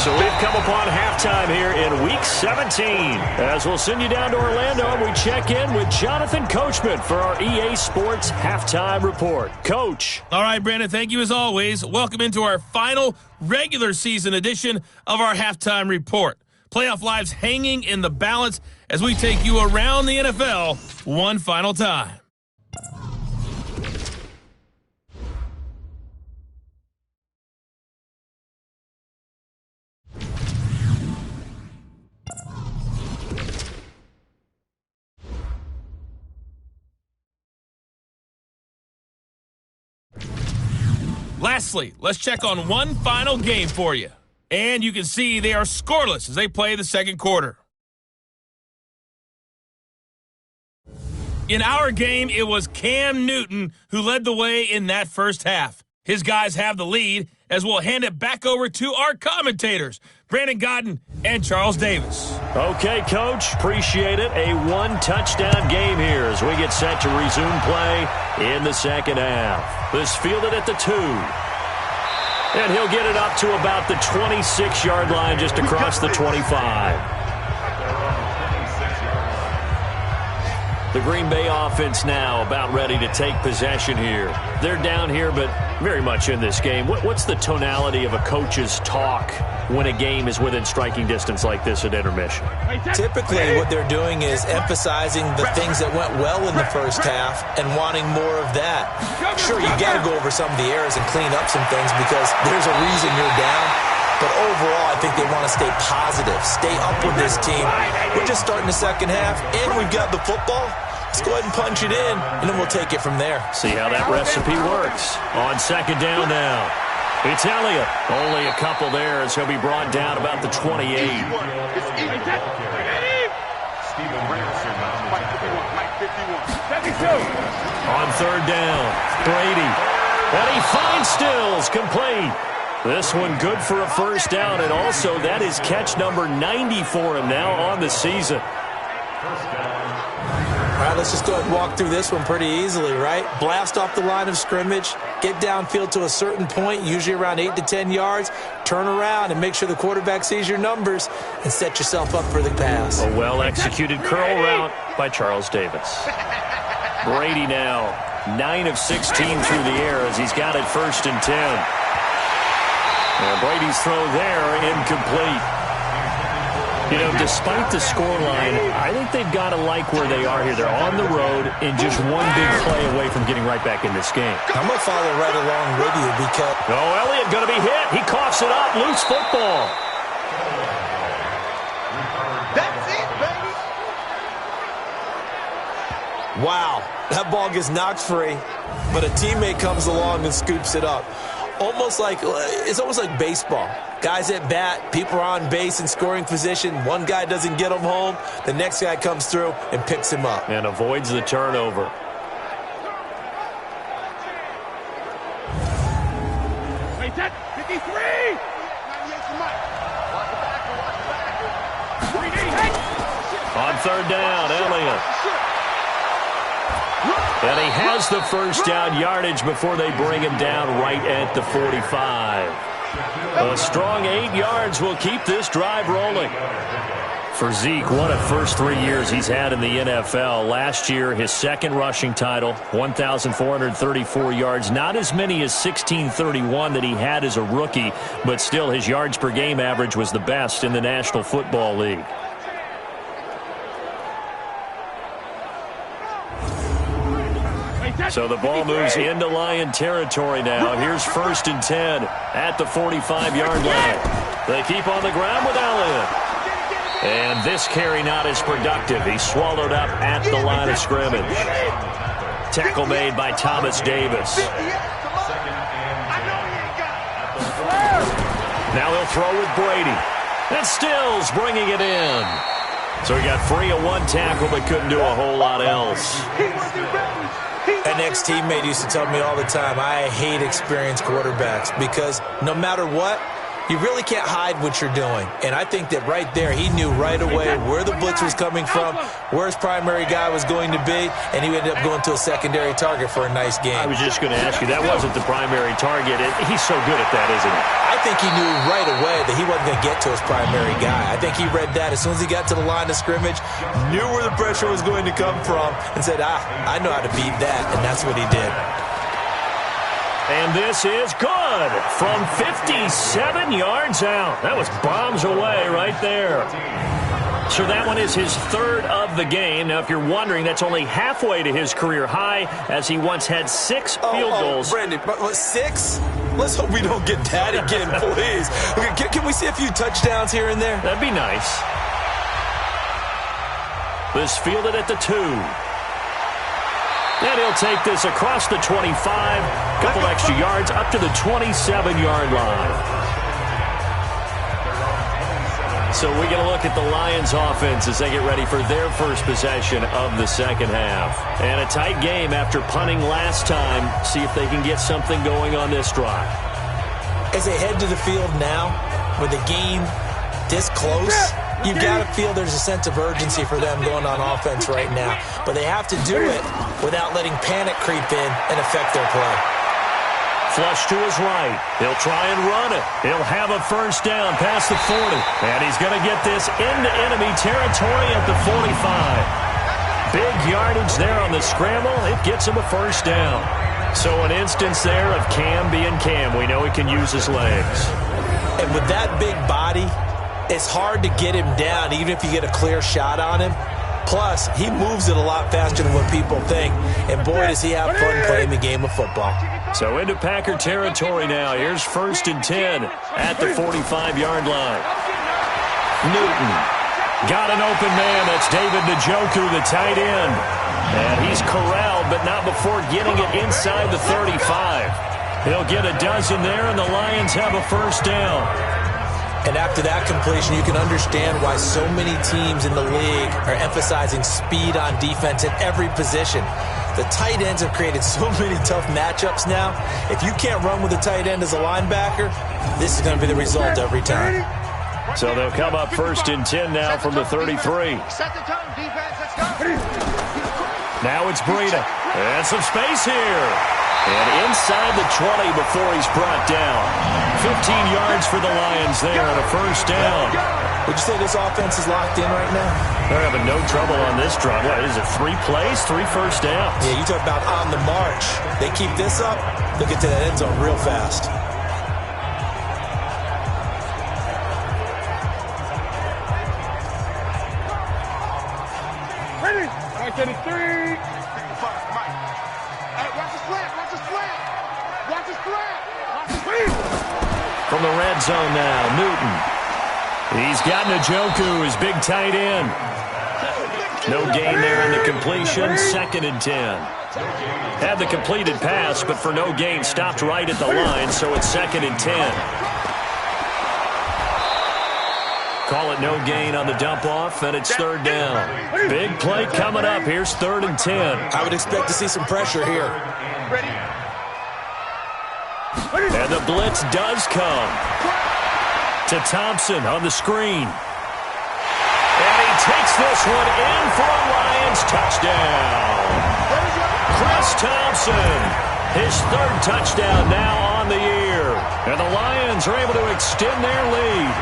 So we've come upon halftime here in Week 17. As we'll send you down to Orlando, and we check in with Jonathan Coachman for our EA Sports Halftime Report. Coach. All right, Brandon, thank you as always. Welcome into our final regular season edition of our Halftime Report. Playoff lives hanging in the balance as we take you around the NFL one final time. Lastly, let's check on one final game for you. And you can see they are scoreless as they play the second quarter. In our game, it was Cam Newton who led the way in that first half. His guys have the lead as we'll hand it back over to our commentators, Brandon Godden and Charles Davis. Okay, Coach, appreciate it. A 1-touchdown game here as we get set to resume play in the second half. This fielded at the 2. And he'll get it up to about the 26-yard line just across the 25. The Green Bay offense now about ready to take possession here. They're down here, but very much in this game. What's the tonality of a coach's talk when a game is within striking distance like this at intermission? Typically, what they're doing is emphasizing the things that went well in the first half and wanting more of that. Sure, you got to go over some of the errors and clean up some things because there's a reason you're down. But overall, I think they want to stay positive, stay up with this team. We're just starting the second half, and we've got the football. Let's go ahead and punch it in, and then we'll take it from there. See how that recipe works. On second down now. It's Elliott. Only a couple there as he'll be brought down about the 28. On third down, Brady. And he finds Stills, complete. This one good for a first down, and also that is catch number 90 for him now on the season. All right, let's just go ahead and walk through this one pretty easily, right? Blast off the line of scrimmage, get downfield to a certain point, usually around 8 to 10 yards, turn around and make sure the quarterback sees your numbers and set yourself up for the pass. A well-executed curl route by Charles Davis. Brady now 9 of 16 through the air as he's got it first and 10. And Brady's throw there incomplete. You know, despite the scoreline, I think they've got to like where they are here. They're on the road and just one big play away from getting right back in this game. I'm going to follow right along with you because... Oh, Elliott going to be hit. He coughs it up. Loose football. That's it, baby. Wow, that ball gets knocked free, but a teammate comes along and scoops it up. It's almost like baseball. Guys at bat, people are on base in scoring position. One guy doesn't get him home. The next guy comes through and picks him up. And avoids the turnover. Wait, that 53! On third down, Elliott. And he has the first down yardage before they bring him down right at the 45. A strong 8 yards will keep this drive rolling. For Zeke, what a first 3 years he's had in the NFL. Last year, his second rushing title, 1,434 yards. Not as many as 1,631 that he had as a rookie, but still his yards per game average was the best in the National Football League. So the ball moves into Lion territory now. Here's 1st and 10 at the 45-yard line. They keep on the ground with Elliott. And this carry not as productive. He's swallowed up at the line of scrimmage. Tackle made by Thomas Davis. Now he'll throw with Brady. And Stills bringing it in. So he got free of one tackle but couldn't do a whole lot else. An ex-teammate used to tell me all the time, I hate experienced quarterbacks because no matter what, you really can't hide what you're doing. And I think that right there, he knew right away where the blitz was coming from, where his primary guy was going to be, and he ended up going to a secondary target for a nice game. I was just going to ask you, that wasn't the primary target. He's so good at that, isn't he? I think he knew right away that he wasn't going to get to his primary guy. I think he read that as soon as he got to the line of scrimmage, knew where the pressure was going to come from, and said, I know how to beat that, and that's what he did. And this is good from 57 yards out. That was bombs away right there. So that one is his 3rd of the game. Now, if you're wondering, that's only halfway to his career high, as he once had 6 field goals. Brandon, 6? Let's hope we don't get that again, please. Okay, can we see a few touchdowns here and there? That'd be nice. This fielded at the 2. And he'll take this across the 25, couple extra yards up to the 27-yard line. So we get a look at the Lions offense as they get ready for their first possession of the second half. And a tight game after punting last time. See if they can get something going on this drive. As they head to the field now, with the game this close, you've got to feel there's a sense of urgency for them going on offense right now. But they have to do it without letting panic creep in and affect their play. Flush to his right. He'll try and run it. He'll have a first down past the 40. And he's going to get this into enemy territory at the 45. Big yardage there on the scramble. It gets him a first down. So an instance there of Cam being Cam. We know he can use his legs. And with that big body, it's hard to get him down, even if you get a clear shot on him. Plus, he moves it a lot faster than what people think. And boy, does he have fun playing the game of football. So into Packer territory now. Here's 1st and 10 at the 45-yard line. Newton got an open man. That's David Njoku, the tight end. And he's corralled, but not before getting it inside the 35. He'll get a dozen there, and the Lions have a first down. And after that completion, you can understand why so many teams in the league are emphasizing speed on defense at every position. The tight ends have created so many tough matchups now. If you can't run with a tight end as a linebacker, this is going to be the result every time. So they'll come up 1st and 10 now from the 33. Set the tone, defense. Let's go. Now it's Breida. And some space here. And inside the 20 before he's brought down. 15 yards for the Lions there on a first down. Would you say this offense is locked in right now? They're having no trouble on this drive. What is it, 3 plays, 3 first downs? Yeah, you talk about on the march. They keep this up, they'll get to that end zone real fast. Ready? Right to the 3. Hey, watch the slant. Watch the slant. Watch the slant. Watch the slant. From the red zone now, Newton. He's got Njoku, his big tight end. No gain there on the completion. 2nd and 10. Had the completed pass, but for no gain, stopped right at the line, so it's 2nd and 10. Call it no gain on the dump off, and it's 3rd down. Big play coming up. Here's 3rd and 10. I would expect to see some pressure here. And the blitz does come to Thompson on the screen. And he takes this one in for a Lions touchdown. Chris Thompson, his 3rd touchdown now on the year. And the Lions are able to extend their lead.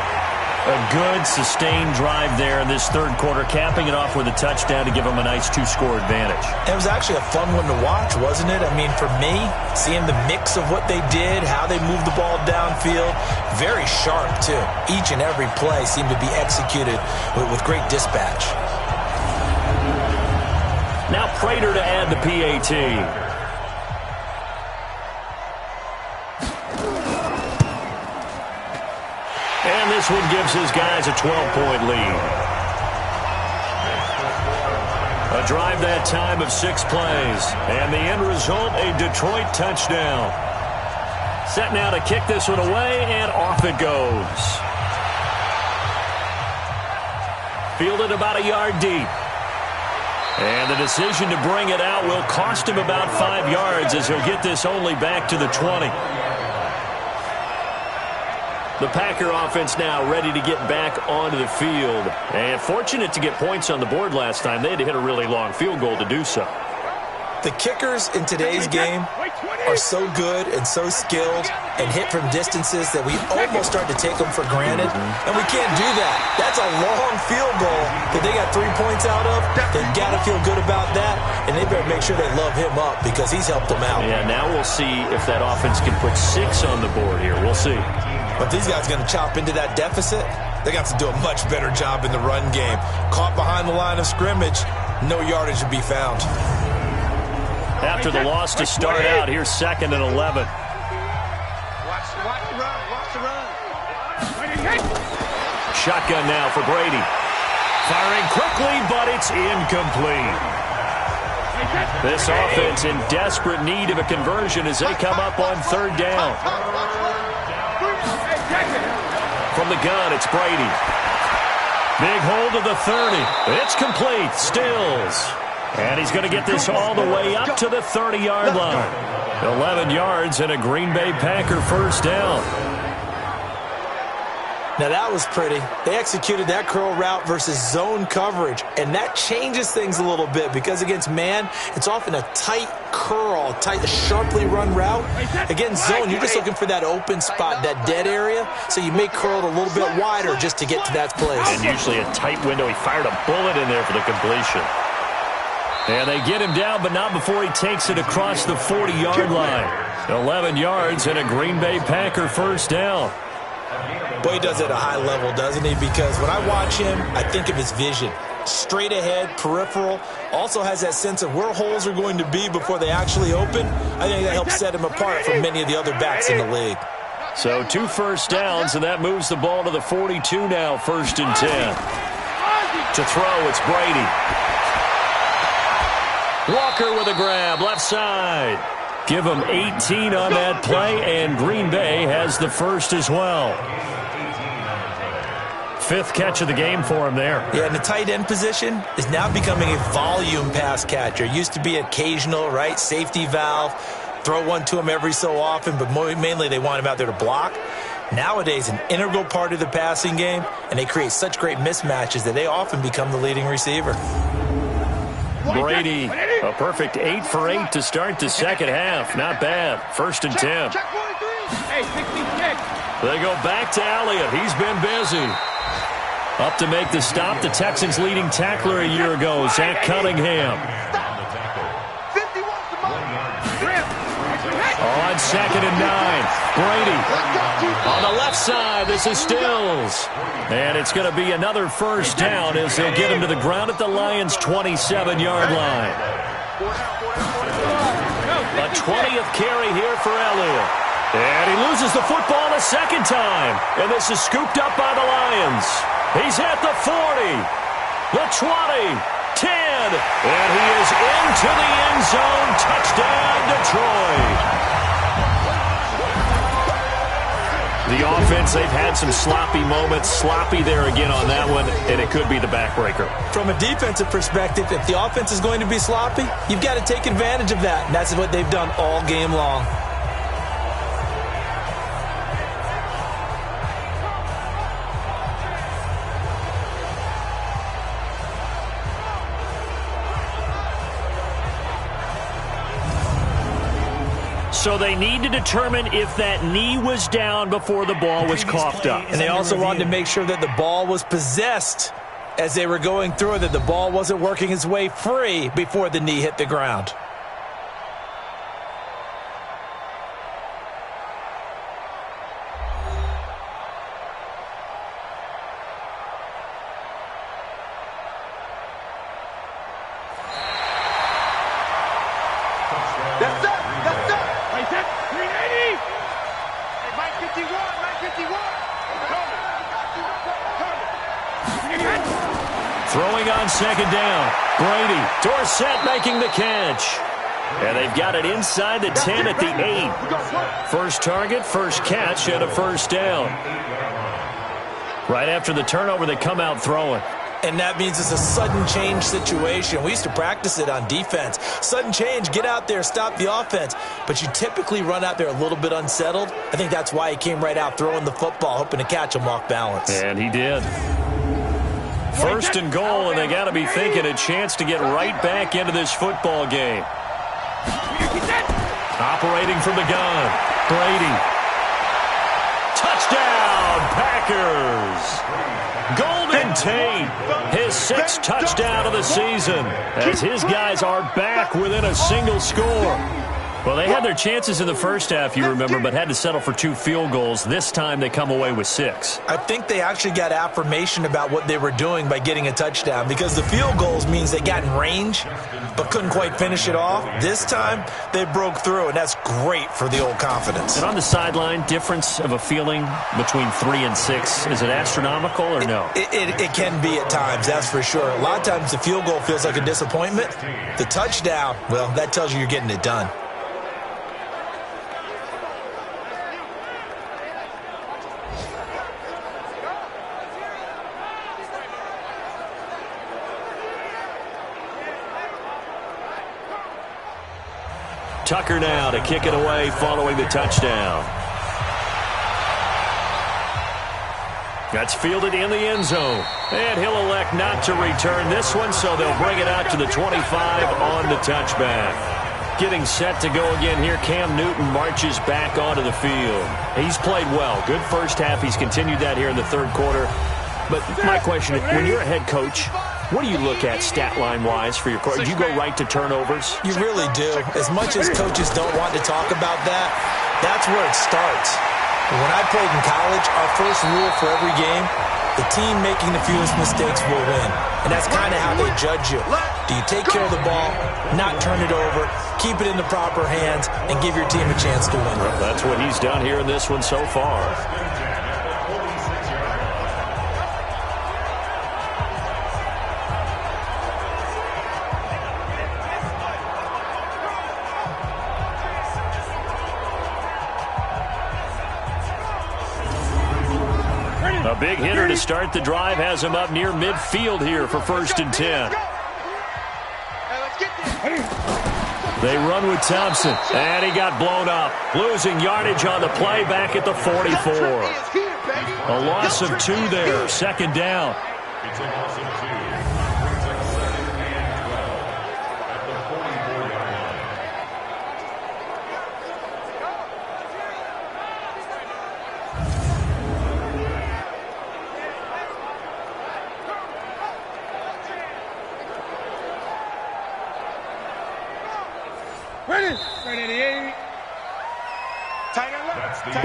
A good, sustained drive there in this third quarter, capping it off with a touchdown to give them a nice 2-score advantage. It was actually a fun one to watch, wasn't it? I mean, for me, seeing the mix of what they did, how they moved the ball downfield, very sharp, too. Each and every play seemed to be executed with great dispatch. Now Prater to add the PAT. And this one gives his guys a 12-point lead. A drive that time of 6 plays. And the end result, a Detroit touchdown. Set now to kick this one away, and off it goes. Fielded about a yard deep. And the decision to bring it out will cost him about 5 yards as he'll get this only back to the 20. The Packer offense now ready to get back onto the field. And fortunate to get points on the board last time. They had to hit a really long field goal to do so. The kickers in today's game are so good and so skilled and hit from distances that we almost start to take them for granted. And we can't do that. That's a long field goal that they got 3 points out of. They've got to feel good about that, and they better make sure they love him up because he's helped them out. Yeah, now we'll see if that offense can put 6 on the board here. We'll see. But these guys are going to chop into that deficit. They got to do a much better job in the run game. Caught behind the line of scrimmage, no yardage to be found. After the loss to start out, here's 2nd and 11. Watch the run. Watch the run. Shotgun now for Brady. Firing quickly, but it's incomplete. This offense in desperate need of a conversion as they come up on 3rd down. From the gun, it's Brady. Big hold of the 30. It's complete. Stills. And he's going to get this all the way up to the 30-yard line. 11 yards and a Green Bay Packer first down. Now that was pretty. They executed that curl route versus zone coverage, and that changes things a little bit because against man, it's often a tight curl, tight, sharply run route. Against zone, you're just looking for that open spot, that dead area, so you may curl it a little bit wider just to get to that place. And usually a tight window. He fired a bullet in there for the completion. And they get him down, but not before he takes it across the 40-yard line. 11 yards and a Green Bay Packer first down. Boy, he does it at a high level, doesn't he? Because when I watch him, I think of his vision. Straight ahead, peripheral. Also has that sense of where holes are going to be before they actually open. I think that helps set him apart from many of the other backs in the league. So 2 first downs, and that moves the ball to the 42 now, 1st and 10. To throw, it's Brady. Walker with a grab, left side. Give him 18 on that play, and Green Bay has the first as well. 5th catch of the game for him there. Yeah, and the tight end position is now becoming a volume pass catcher. Used to be occasional, right? Safety valve. Throw one to him every so often, but mainly they want him out there to block. Nowadays, an integral part of the passing game, and they create such great mismatches that they often become the leading receiver. Brady, a perfect 8 for 8 to start the second half. Not bad. 1st and 10. They go back to Elliott. He's been busy. Up to make the stop, the Texans' leading tackler a year ago, Zach Cunningham. On 2nd and 9, Brady. On the left side, this is Stills. And it's going to be another first down as they'll get him to the ground at the Lions' 27-yard line. A 20th carry here for Elliott. And he loses the football a second time. And this is scooped up by the Lions. He's at the 40, the 20, 10, and he is into the end zone. Touchdown, Detroit. The offense, they've had some sloppy moments. Sloppy there again on that one, and it could be the backbreaker. From a defensive perspective, if the offense is going to be sloppy, you've got to take advantage of that, and that's what they've done all game long. So they need to determine if that knee was down before the ball was coughed up. And they also wanted to make sure that the ball was possessed as they were going through it, that the ball wasn't working its way free before the knee hit the ground. That's it. That's it. Right there. 380. Hey, Mike 51. Mike 51. Throwing on second down. Brady. Dorsett making the catch. And they've got it inside the 10 at the 8. First target, first catch, and a first down. Right after the turnover, they come out throwing. And that means it's a sudden change situation. We used to practice it on defense. Sudden change, get out there, stop the offense. But you typically run out there a little bit unsettled. I think that's why he came right out throwing the football, hoping to catch him off balance. And he did. First and goal, and they got to be thinking a chance to get right back into this football game. Operating from the gun, Brady. Touchdown, Packers! Golden Tate, his 6th touchdown of the season, as his guys are back within a single score. Well, they had their chances in the first half, you remember, but had to settle for 2 field goals. This time they come away with 6. I think they actually got affirmation about what they were doing by getting a touchdown, because the field goals means they got in range but couldn't quite finish it off. This time they broke through, and that's great for the old confidence. And on the sideline, difference of a feeling between 3 and 6, is it astronomical or no? It can be at times, that's for sure. A lot of times the field goal feels like a disappointment. The touchdown, well, that tells you you're getting it done. Tucker now to kick it away following the touchdown. That's fielded in the end zone. And he'll elect not to return this one, so they'll bring it out to the 25 on the touchback. Getting set to go again here, Cam Newton marches back onto the field. He's played well. Good first half. He's continued that here in the third quarter. But my question is, when you're a head coach, what do you look at stat line-wise for your coach? Do you go right to turnovers? You really do. As much as coaches don't want to talk about that, that's where it starts. When I played in college, our first rule for every game, the team making the fewest mistakes will win. And that's kind of how they judge you. Do you take care of the ball, not turn it over, keep it in the proper hands, and give your team a chance to win? Well, that's what he's done here in this one so far. A big hitter to start the drive has him up near midfield here for 1st and 10. They run with Thompson, and he got blown up. Losing yardage on the play back at the 44. A loss of 2 there, 2nd down.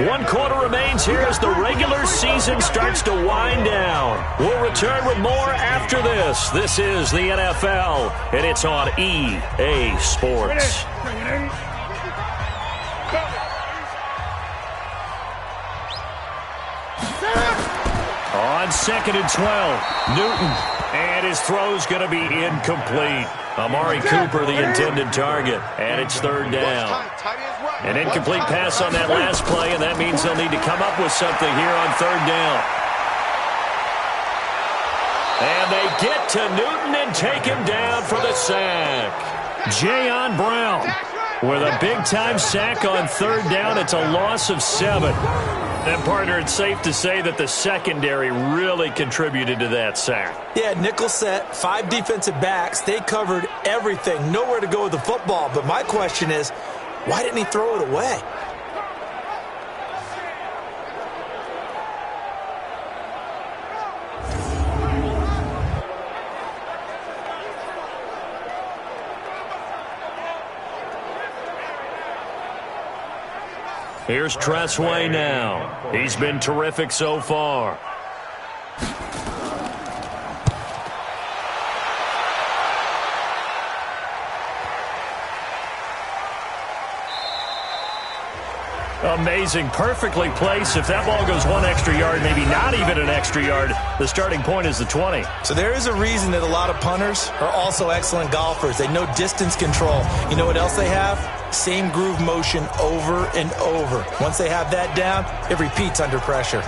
One quarter remains here as the regular season starts to wind down. We'll return with more after this. This is the NFL, and it's on EA Sports. On 2nd and 12, Newton, and his throw's going to be incomplete. Amari Cooper, the intended target, and it's 3rd down. An incomplete pass on that last play, and that means they'll need to come up with something here on 3rd down. And they get to Newton and take him down for the sack. Jayon Brown with a big-time sack on 3rd down. It's a loss of 7. And, partner, it's safe to say that the secondary really contributed to that sack. Yeah, nickel set, 5 defensive backs. They covered everything. Nowhere to go with the football. But my question is, Why didn't he throw it away? Here's Tressway now. He's been terrific so far. Amazing. Perfectly placed. If that ball goes one extra yard, maybe not even an extra yard, the starting point is the 20. So there is a reason that a lot of punters are also excellent golfers. They know distance control. You know what else they have? Same groove motion over and over. Once they have that down, it repeats under pressure.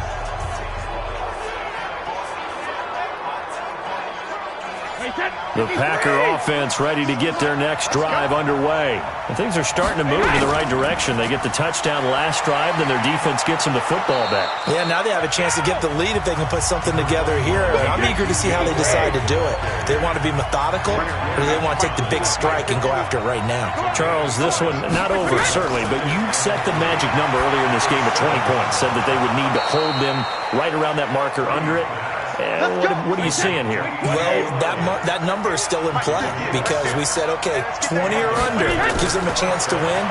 The Packer offense ready to get their next drive underway. And things are starting to move in the right direction. They get the touchdown last drive, then their defense gets them the football back. Yeah, now they have a chance to get the lead if they can put something together here. I'm eager to see how they decide to do it. Do they want to be methodical, or do they want to take the big strike and go after it right now? Charles, this one not over, certainly, but you set the magic number earlier in this game at 20 points. Said that they would need to hold them right around that marker under it. What are you seeing here? Well, that number is still in play because we said, okay, 20 or under gives them a chance to win.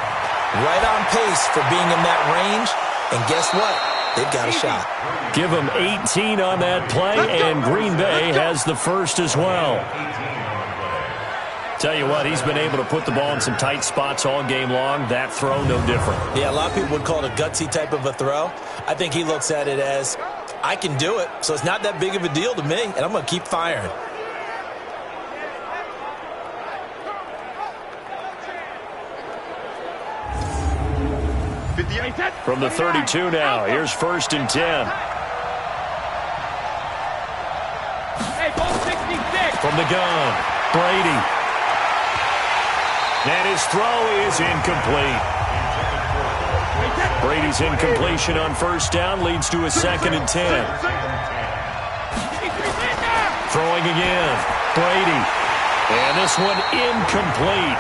Right on pace for being in that range. And guess what? They've got a shot. Give them 18 on that play, and Green Bay has the first as well. Tell you what, he's been able to put the ball in some tight spots all game long. That throw, no different. Yeah, a lot of people would call it a gutsy type of a throw. I think he looks at it as, I can do it, so it's not that big of a deal to me, and I'm going to keep firing. From the 32 now, here's 1st and 10. From the gun, Brady. And his throw is incomplete. Brady's incompletion on 1st down leads to a 2nd and 10. Throwing again, Brady. And this one incomplete.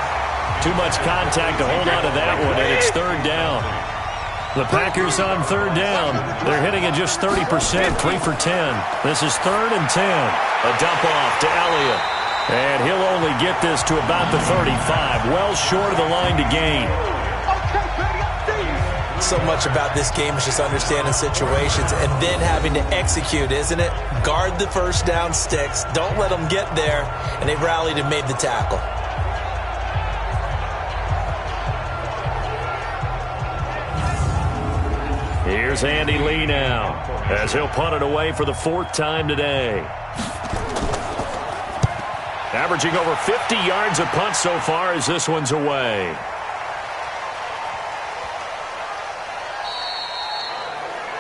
Too much contact to hold on to that one, and it's 3rd down. The Packers on 3rd down. They're hitting at just 30%, 3 for 10. This is 3rd and 10. A dump off to Elliott. And he'll only get this to about the 35. Well short of the line to gain. So much about this game is just understanding situations and then having to execute, isn't it? Guard the 1st down sticks. Don't let them get there. And they rallied and made the tackle. Here's Andy Lee now as he'll punt it away for the 4th time today. Averaging over 50 yards a punt so far as this one's away.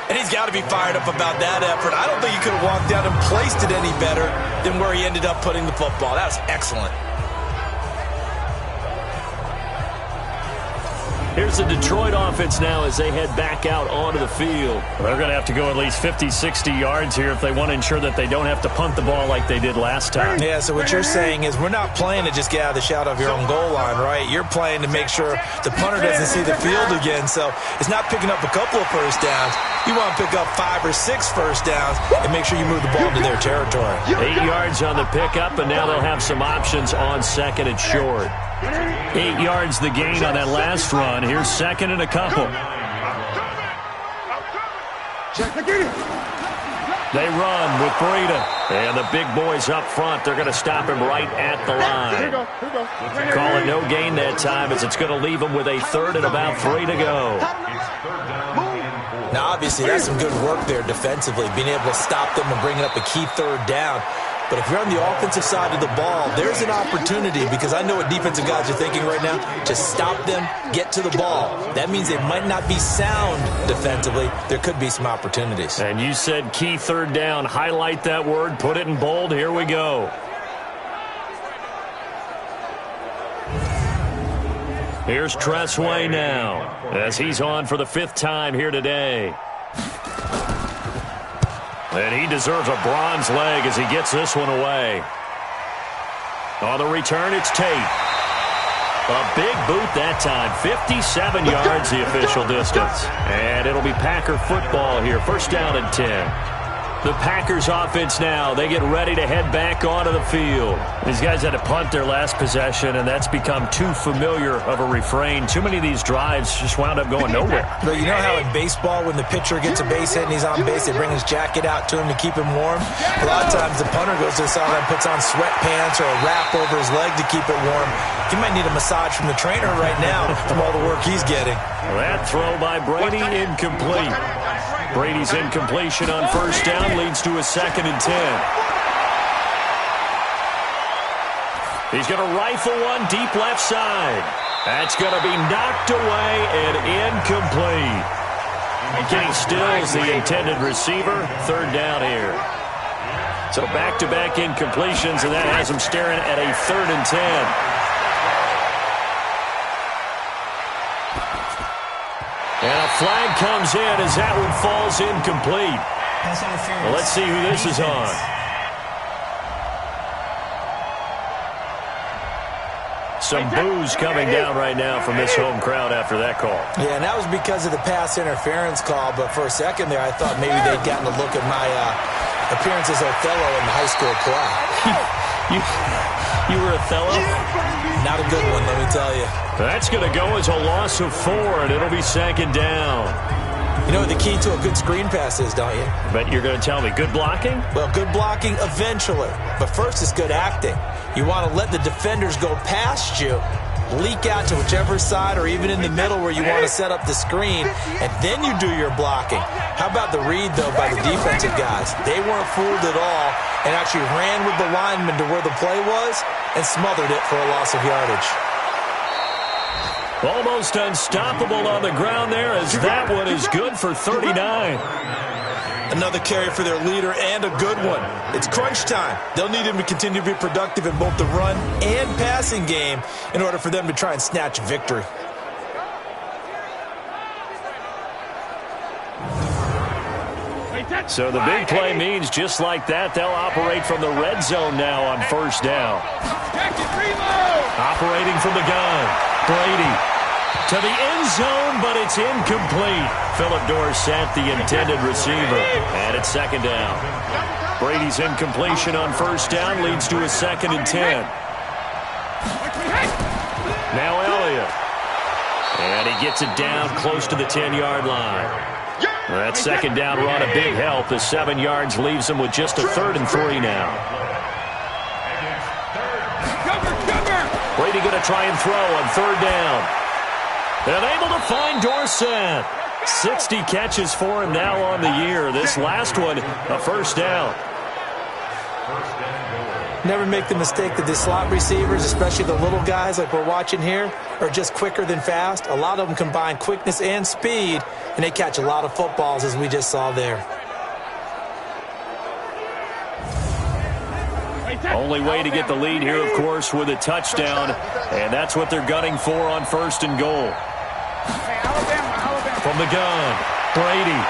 And he's got to be fired up about that effort. I don't think he could have walked down and placed it any better than where he ended up putting the football. That was excellent. Here's the Detroit offense now as they head back out onto the field. They're going to have to go at least 50, 60 yards here if they want to ensure that they don't have to punt the ball like they did last time. Yeah, so what you're saying is we're not playing to just get out of the shadow of your own goal line, right? You're playing to make sure the punter doesn't see the field again. So it's not picking up a couple of 1st downs. You want to pick up 5 or 6 1st downs and make sure you move the ball into their territory. 8 yards on the pickup, and now they'll have some options on 2nd and short. 8 yards the gain on that last run. Here's 2nd and a couple. They run with Breida. And the big boys up front, they're going to stop him right at the line. Call it no gain that time as it's going to leave him with a 3rd and about 3 to go. Now, obviously, that's some good work there defensively, being able to stop them and bringing up a key 3rd down. But if you're on the offensive side of the ball, there's an opportunity because I know what defensive guys are thinking right now. Just stop them, get to the ball. That means they might not be sound defensively. There could be some opportunities. And you said key 3rd down. Highlight that word. Put it in bold. Here we go. Here's Tressway now as he's on for the 5th time here today. And he deserves a bronze leg as he gets this one away. On the return, it's Tate. A big boot that time. 57 yards the official distance. And it'll be Packer football here. First down and 10. The Packers offense now. They get ready to head back onto the field. These guys had to punt their last possession, and that's become too familiar of a refrain. Too many of these drives just wound up going nowhere. But you know how in baseball, when the pitcher gets a base hit and he's on base, they bring his jacket out to him to keep him warm? A lot of times the punter goes to the sideline, puts on sweatpants or a wrap over his leg to keep it warm. He might need a massage from the trainer right now from all the work he's getting. That throw by Brady incomplete. Brady's incompletion on first down leads to a 2nd and 10. He's going to rifle one deep left side. That's going to be knocked away and incomplete. Kenny Stills, the intended receiver, 3rd down here. So back-to-back incompletions, and that has him staring at a 3rd and 10. And a flag comes in as that one falls incomplete. Well, let's see who this is on. Some boos coming down right now from this home crowd after that call. Yeah, and that was because of the pass interference call, but for a second there I thought maybe they'd gotten a look at my appearance as Othello in the high school play. You were Othello? Not a good one, let me tell you. That's going to go as a loss of 4, and it'll be 2nd down. You know what the key to a good screen pass is, don't you? But you're going to tell me good blocking? Well, good blocking eventually. But first is good acting. You want to let the defenders go past you, leak out to whichever side or even in the middle where you want to set up the screen, and then you do your blocking. How about the read, though, by the defensive guys? They weren't fooled at all and actually ran with the lineman to where the play was and smothered it for a loss of yardage. Almost unstoppable on the ground there as that one is good for 39. Another carry for their leader and a good one. It's crunch time. They'll need him to continue to be productive in both the run and passing game in order for them to try and snatch victory. So the big play means just like that, they'll operate from the red zone now on first down. Operating from the gun, Brady to the end zone, but it's incomplete. Philip Dorsett, the intended receiver, and it's 2nd down. Brady's incompletion on first down leads to a 2nd and 10. Now Elliott, and he gets it down close to the 10-yard line. That 2nd down run a big help. The 7 yards leaves him with just a 3rd and 3 now. Brady going to try and throw on 3rd down. And able to find Dorsett. 60 catches for him now on the year. This last one, a first down. Never make the mistake that the slot receivers, especially the little guys like we're watching here, are just quicker than fast. A lot of them combine quickness and speed, and they catch a lot of footballs, as we just saw there. Only way to get the lead here, of course, with a touchdown, and that's what they're gunning for on 1st and goal. From the gun, Brady.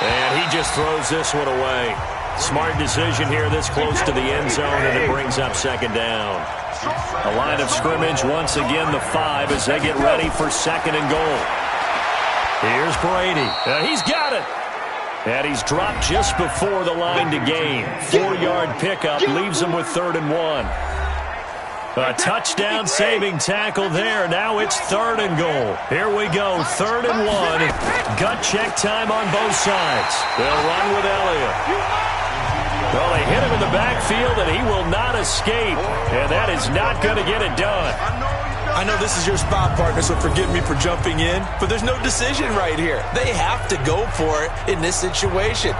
And he just throws this one away. Smart decision here this close to the end zone, and it brings up 2nd down. A line of scrimmage, once again the 5 as they get ready for 2nd and goal. Here's Brady. He's got it. And he's dropped just before the line to gain. 4-yard pickup leaves him with 3rd and 1. A touchdown saving tackle there. Now it's 3rd and goal. Here we go, 3rd and 1. Gut check time on both sides. They'll run with Elliott. Well, they hit him in the backfield, and he will not escape. And that is not going to get it done. I know this is your spot, partner, so forgive me for jumping in, but there's no decision right here. They have to go for it in this situation.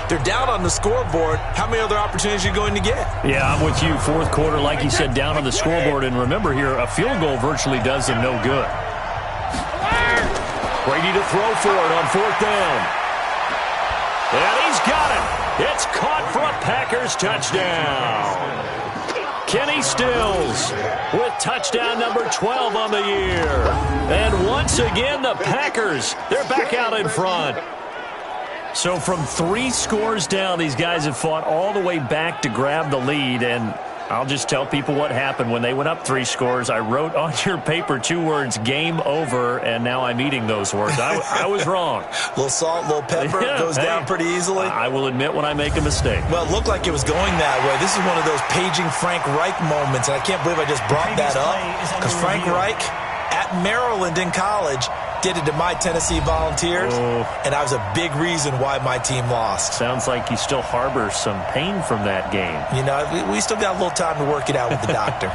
They're down on the scoreboard. How many other opportunities are you going to get? Yeah, I'm with you. 4th quarter, like you said, down on the scoreboard. And remember here, a field goal virtually does them no good. Brady to throw for it on 4th down. And he's got it. It's caught for a Packers touchdown. Kenny Stills with touchdown number 12 on the year. And once again, the Packers, they're back out in front. So from 3 scores down, these guys have fought all the way back to grab the lead. And I'll just tell people what happened when they went up 3 scores. I wrote on your paper 2 words, game over, and now I'm eating those words. I was wrong. A little salt, a little pepper, goes down pretty easily. I will admit when I make a mistake. Well, it looked like it was going that way. This is one of those paging Frank Reich moments, and I can't believe I just brought that up. Because Frank Reich, at Maryland in college, did it to my Tennessee Volunteers, and that was a big reason why my team lost. Sounds like you still harbor some pain from that game. You know, we still got a little time to work it out with the doctor.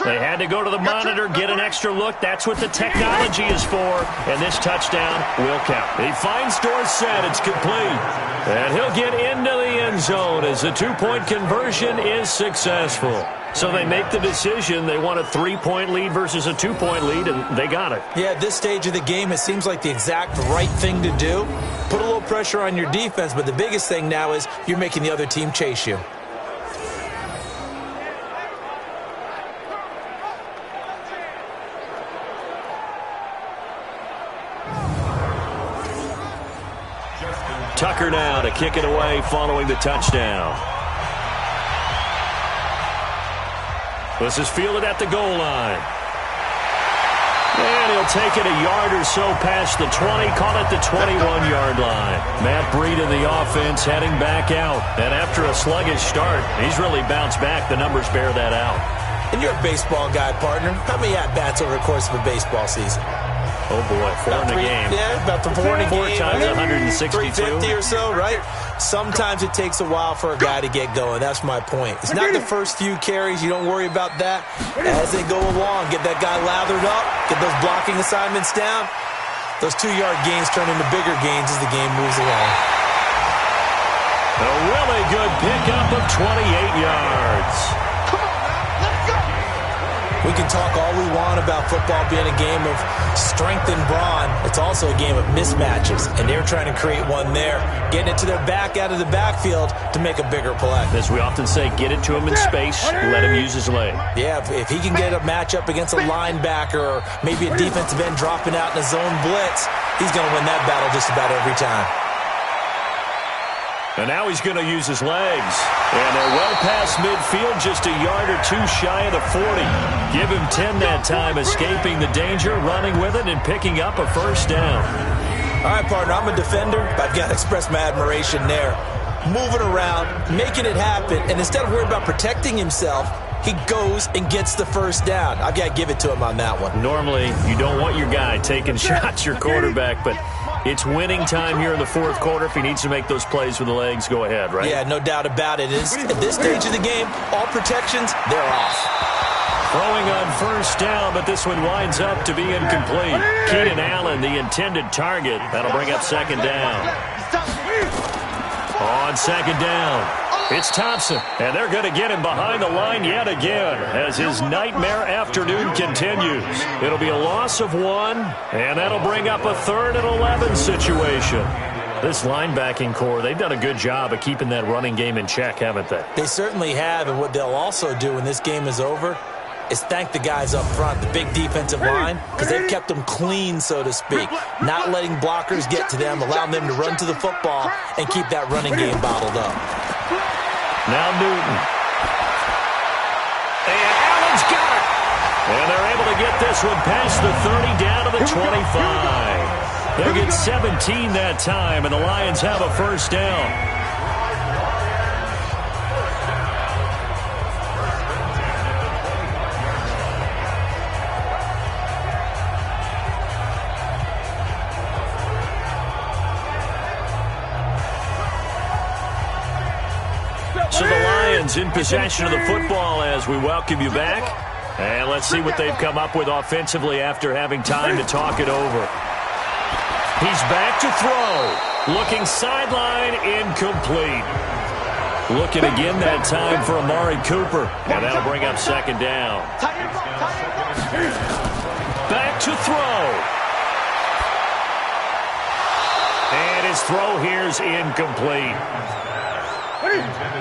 They had to go to the monitor, get an extra look. That's what the technology is for. And this touchdown will count. He finds Dorsett. It's complete. And he'll get into the end zone as the 2-point conversion is successful. So they make the decision. They want a 3-point lead versus a 2-point lead, and they got it. Yeah, at this stage of the game, it seems like the exact right thing to do. Put a little pressure on your defense, but the biggest thing now is you're making the other team chase you. Tucker now to kick it away following the touchdown. This is fielded at the goal line. And he'll take it a yard or so past the 20, call it the 21-yard line. Matt Breed in the offense heading back out. And after a sluggish start, he's really bounced back. The numbers bear that out. And you're a baseball guy, partner. How many at-bats over the course of a baseball season? Oh, boy, 4 in a game. Yeah, about the 4 in a game. 4 times 162. 350 or so, right? Sometimes it takes a while for a guy to get going. That's my point. It's not the first few carries. You don't worry about that. As they go along, get that guy lathered up, get those blocking assignments down. Those 2-yard gains turn into bigger gains as the game moves along. A really good pickup of 28 yards. We can talk all we want about football being a game of strength and brawn. It's also a game of mismatches, and they're trying to create one there, getting it to their back out of the backfield to make a bigger play. As we often say, get it to him in space, let him use his leg. Yeah, if he can get a matchup against a linebacker or maybe a defensive end dropping out in a zone blitz, he's going to win that battle just about every time. And now he's going to use his legs. And they're well past midfield, just a yard or 2 shy of the 40. Give him 10 that time, escaping the danger, running with it, and picking up a first down. All right, partner, I'm a defender, but I've got to express my admiration there. Moving around, making it happen, and instead of worrying about protecting himself, he goes and gets the first down. I've got to give it to him on that one. Normally, you don't want your guy taking shots, your quarterback, but it's winning time here in the 4th quarter. If he needs to make those plays with the legs, go ahead, right? Yeah, no doubt about it. At this stage of the game, all protections, they're off. Throwing on first down, but this one winds up to be incomplete. Keenan Allen, the intended target. That'll bring up second down. On second down, it's Thompson, and they're going to get him behind the line yet again as his nightmare afternoon continues. It'll be a loss of 1, and that'll bring up a 3rd and 11 situation. This linebacking core, they've done a good job of keeping that running game in check, haven't they? They certainly have, and what they'll also do when this game is over is thank the guys up front, the big defensive line, because they've kept them clean, so to speak, not letting blockers get to them, allowing them to run to the football and keep that running game bottled up. Now Newton. And Allen's got it. And they're able to get this one past the 30 down to the 25. They'll get 17 that time, and the Lions have a first down. So the Lions in possession of the football as we welcome you back. And let's see what they've come up with offensively after having time to talk it over. He's back to throw. Looking sideline, incomplete. Looking again that time for Amari Cooper. And that'll bring up second down. Back to throw. And his throw here's incomplete.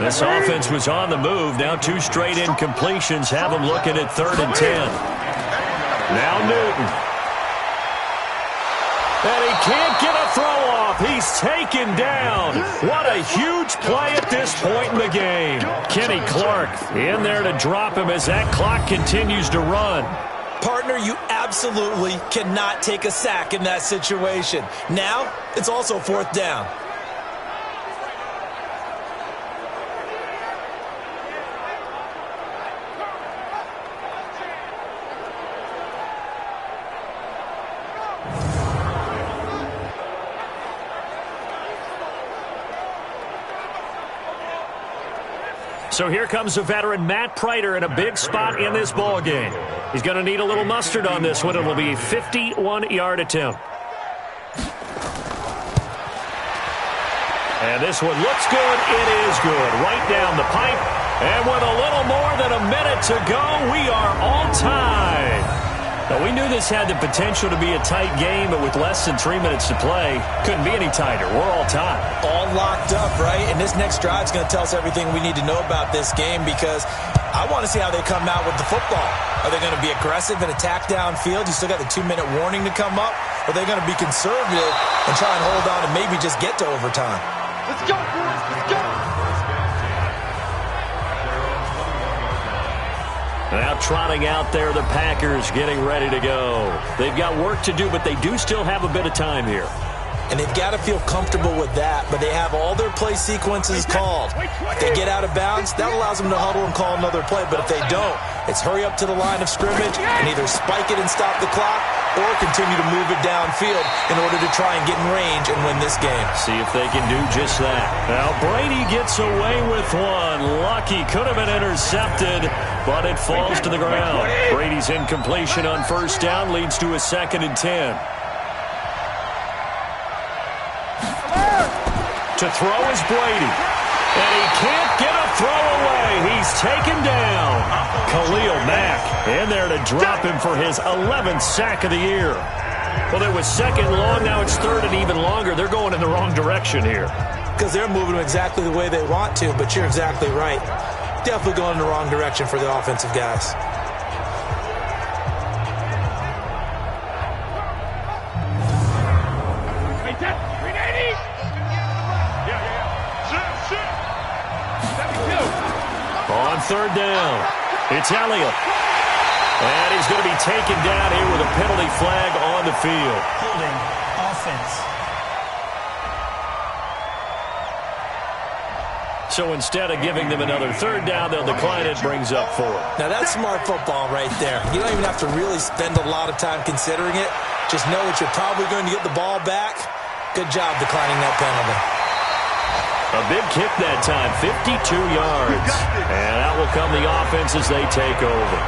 This offense was on the move. Now 2 straight incompletions have them looking at 3rd and 10. Now Newton. And he can't get a throw off. He's taken down. What a huge play at this point in the game. Kenny Clark in there to drop him as that clock continues to run. Partner, you absolutely cannot take a sack in that situation. Now, it's also 4th down. So here comes the veteran Matt Prater in a big spot in this ball game. He's going to need a little mustard on this one. It will be a 51-yard attempt. And this one looks good. It is good. Right down the pipe. And with a little more than a minute to go, we are all tied. Now, we knew this had the potential to be a tight game, but with less than 3 minutes to play, couldn't be any tighter. We're all tied. All locked up, right? And this next drive is going to tell us everything we need to know about this game because I want to see how they come out with the football. Are they going to be aggressive and attack downfield? You still got the 2-minute warning to come up? Or are they going to be conservative and try and hold on and maybe just get to overtime? Let's go, boys. Let's go. Now trotting out there, the Packers getting ready to go. They've got work to do, but they do still have a bit of time here. And they've got to feel comfortable with that, but they have all their play sequences called. If they get out of bounds, that allows them to huddle and call another play. But if they don't, it's hurry up to the line of scrimmage and either spike it and stop the clock or continue to move it downfield in order to try and get in range and win this game. See if they can do just that. Now Brady gets away with one. Lucky, could have been intercepted, but it falls to the ground. Brady's incompletion on 1st down leads to a 2nd and 10. To throw is Brady. And he can't get a throw away. He's taken down. Khalil Mack in there to drop him for his 11th sack of the year. Well, it was 2nd long. Now it's 3rd and even longer. They're going in the wrong direction here. Because they're moving exactly the way they want to, but you're exactly right. Definitely going in the wrong direction for the offensive guys. On 3rd down, it's Elliott. And he's going to be taken down here with a penalty flag on the field. Holding offense. So instead of giving them another 3rd down, they'll decline it, brings up 4. Now that's smart football right there. You don't even have to really spend a lot of time considering it. Just know that you're probably going to get the ball back. Good job declining that penalty. A big kick that time, 52 yards. And out will come the offense as they take over.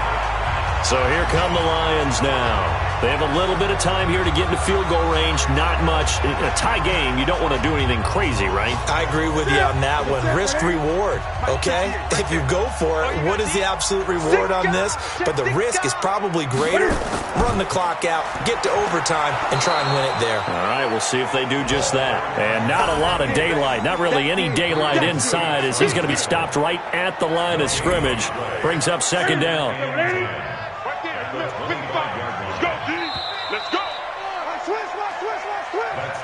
So here come the Lions now. They have a little bit of time here to get into field goal range. Not much. In a tie game, you don't want to do anything crazy, right? I agree with you on that one. Risk-reward, okay? If you go for it, what is the absolute reward on this? But the risk is probably greater. Run the clock out, get to overtime, and try and win it there. All right, we'll see if they do just that. And not a lot of daylight. Not really any daylight inside as he's going to be stopped right at the line of scrimmage. Brings up 2nd down.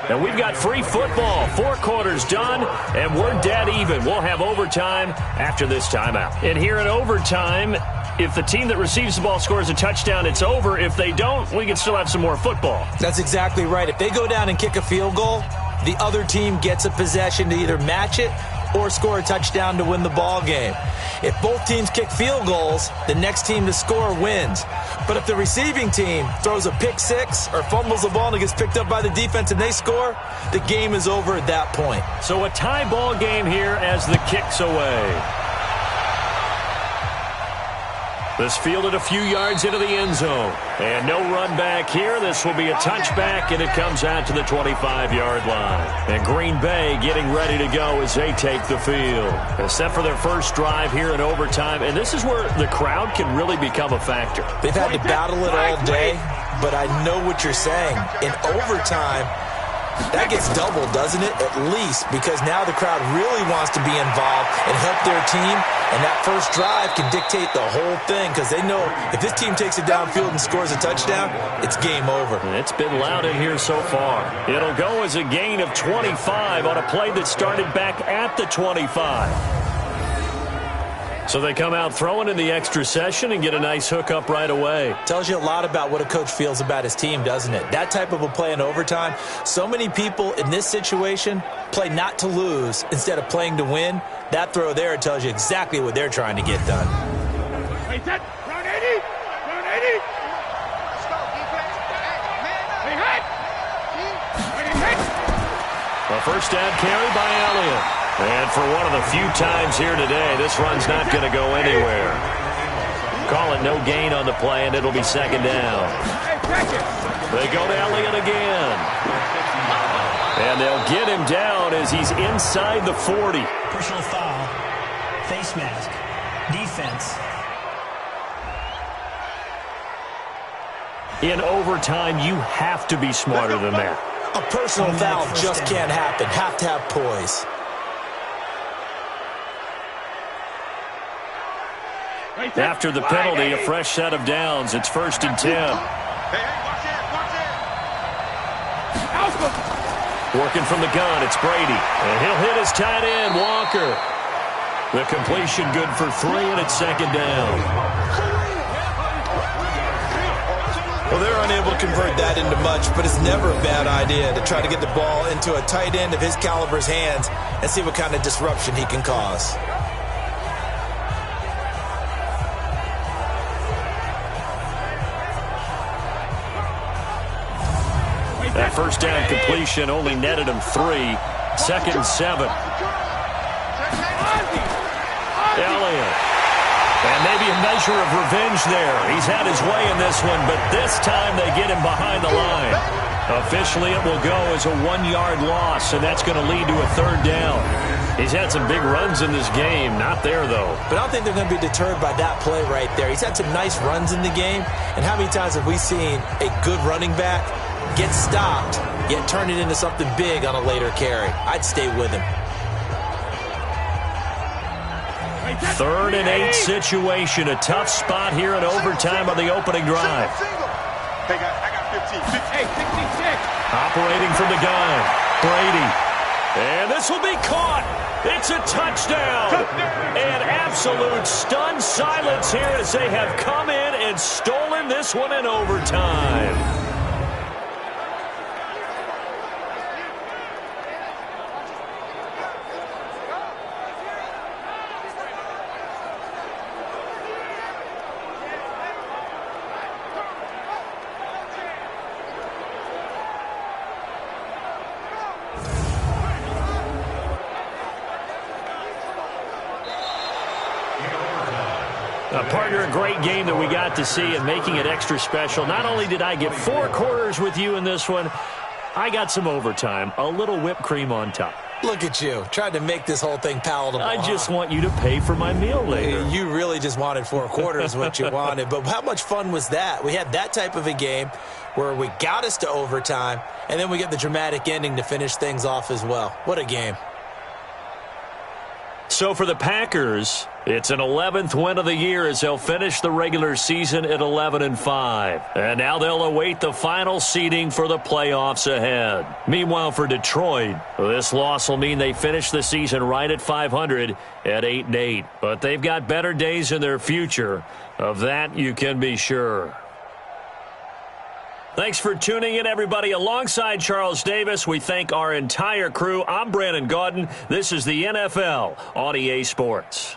And we've got free football. 4 quarters done, and we're dead even. We'll have overtime after this timeout. And here in overtime, if the team that receives the ball scores a touchdown, it's over. If they don't, we can still have some more football. That's exactly right. If they go down and kick a field goal, the other team gets a possession to either match it or score a touchdown to win the ball game. If both teams kick field goals, the next team to score wins. But if the receiving team throws a pick six or fumbles the ball and it gets picked up by the defense and they score, the game is over at that point. So a tie ball game here as the kick's away. This fielded a few yards into the end zone. And no run back here. This will be a touchback, and it comes out to the 25-yard line. And Green Bay getting ready to go as they take the field. Set for their first drive here in overtime. And this is where the crowd can really become a factor. They've had to battle it all day, but I know what you're saying. In overtime, That gets doubled, doesn't it? At least, because now the crowd really wants to be involved and help their team, and that first drive can dictate the whole thing because they know if this team takes it downfield and scores a touchdown, it's game over. It's been loud in here so far. It'll go as a gain of 25 on a play that started back at the 25. So they come out throwing in the extra session and get a nice hookup right away. Tells you a lot about what a coach feels about his team, doesn't it? That type of a play in overtime, so many people in this situation play not to lose instead of playing to win. That throw there tells you exactly what they're trying to get done. Hey, set. Round 80. Round 80. Let's go, defense. Hey, hit. A first down carry by Elliott. And for one of the few times here today, this run's not going to go anywhere. Call it no gain on the play, and it'll be second down. They go to Elliott again. And they'll get him down as he's inside the 40. Personal foul. Face mask. Defense. In overtime, you have to be smarter than that. A personal foul just can't happen. Have to have poise. After the penalty, a fresh set of downs. It's 1st and 10. Working from the gun, it's Brady. And he'll hit his tight end, Walker. The completion good for 3, and it's second down. Well, they're unable to convert that into much, but it's never a bad idea to try to get the ball into a tight end of his caliber's hands and see what kind of disruption he can cause. That first down completion only netted him 3. 2nd and 7. Elliott. And maybe a measure of revenge there. He's had his way in this one, but this time they get him behind the line. Officially, it will go as a 1-yard loss, and that's going to lead to a 3rd down. He's had some big runs in this game. Not there, though. But I don't think they're going to be deterred by that play right there. He's had some nice runs in the game, and how many times have we seen a good running back get stopped, yet turn it into something big on a later carry? I'd stay with him. 3rd and 8 situation. A tough spot here in overtime on the opening drive. Hey, guys, I got 15. Hey, 66. Operating from the gun. Brady. And this will be caught. It's a touchdown. And absolute stunned silence here as they have come in and stolen this one in overtime. Partner, a great game that we got to see and making it extra special. Not only did I get 4 quarters with you in this one, I got some overtime, a little whipped cream on top. Look at you, trying to make this whole thing palatable. I just want you to pay for my meal later. You really just wanted 4 quarters what you wanted, but how much fun was that? We had that type of a game where we got us to overtime, and then we get the dramatic ending to finish things off as well. What a game. So for the Packers, it's an 11th win of the year as they'll finish the regular season at 11-5. And now they'll await the final seeding for the playoffs ahead. Meanwhile, for Detroit, this loss will mean they finish the season right at 500 at 8-8. But they've got better days in their future. Of that, you can be sure. Thanks for tuning in, everybody. Alongside Charles Davis, we thank our entire crew. I'm Brandon Gaudin. This is the NFL on EA Sports.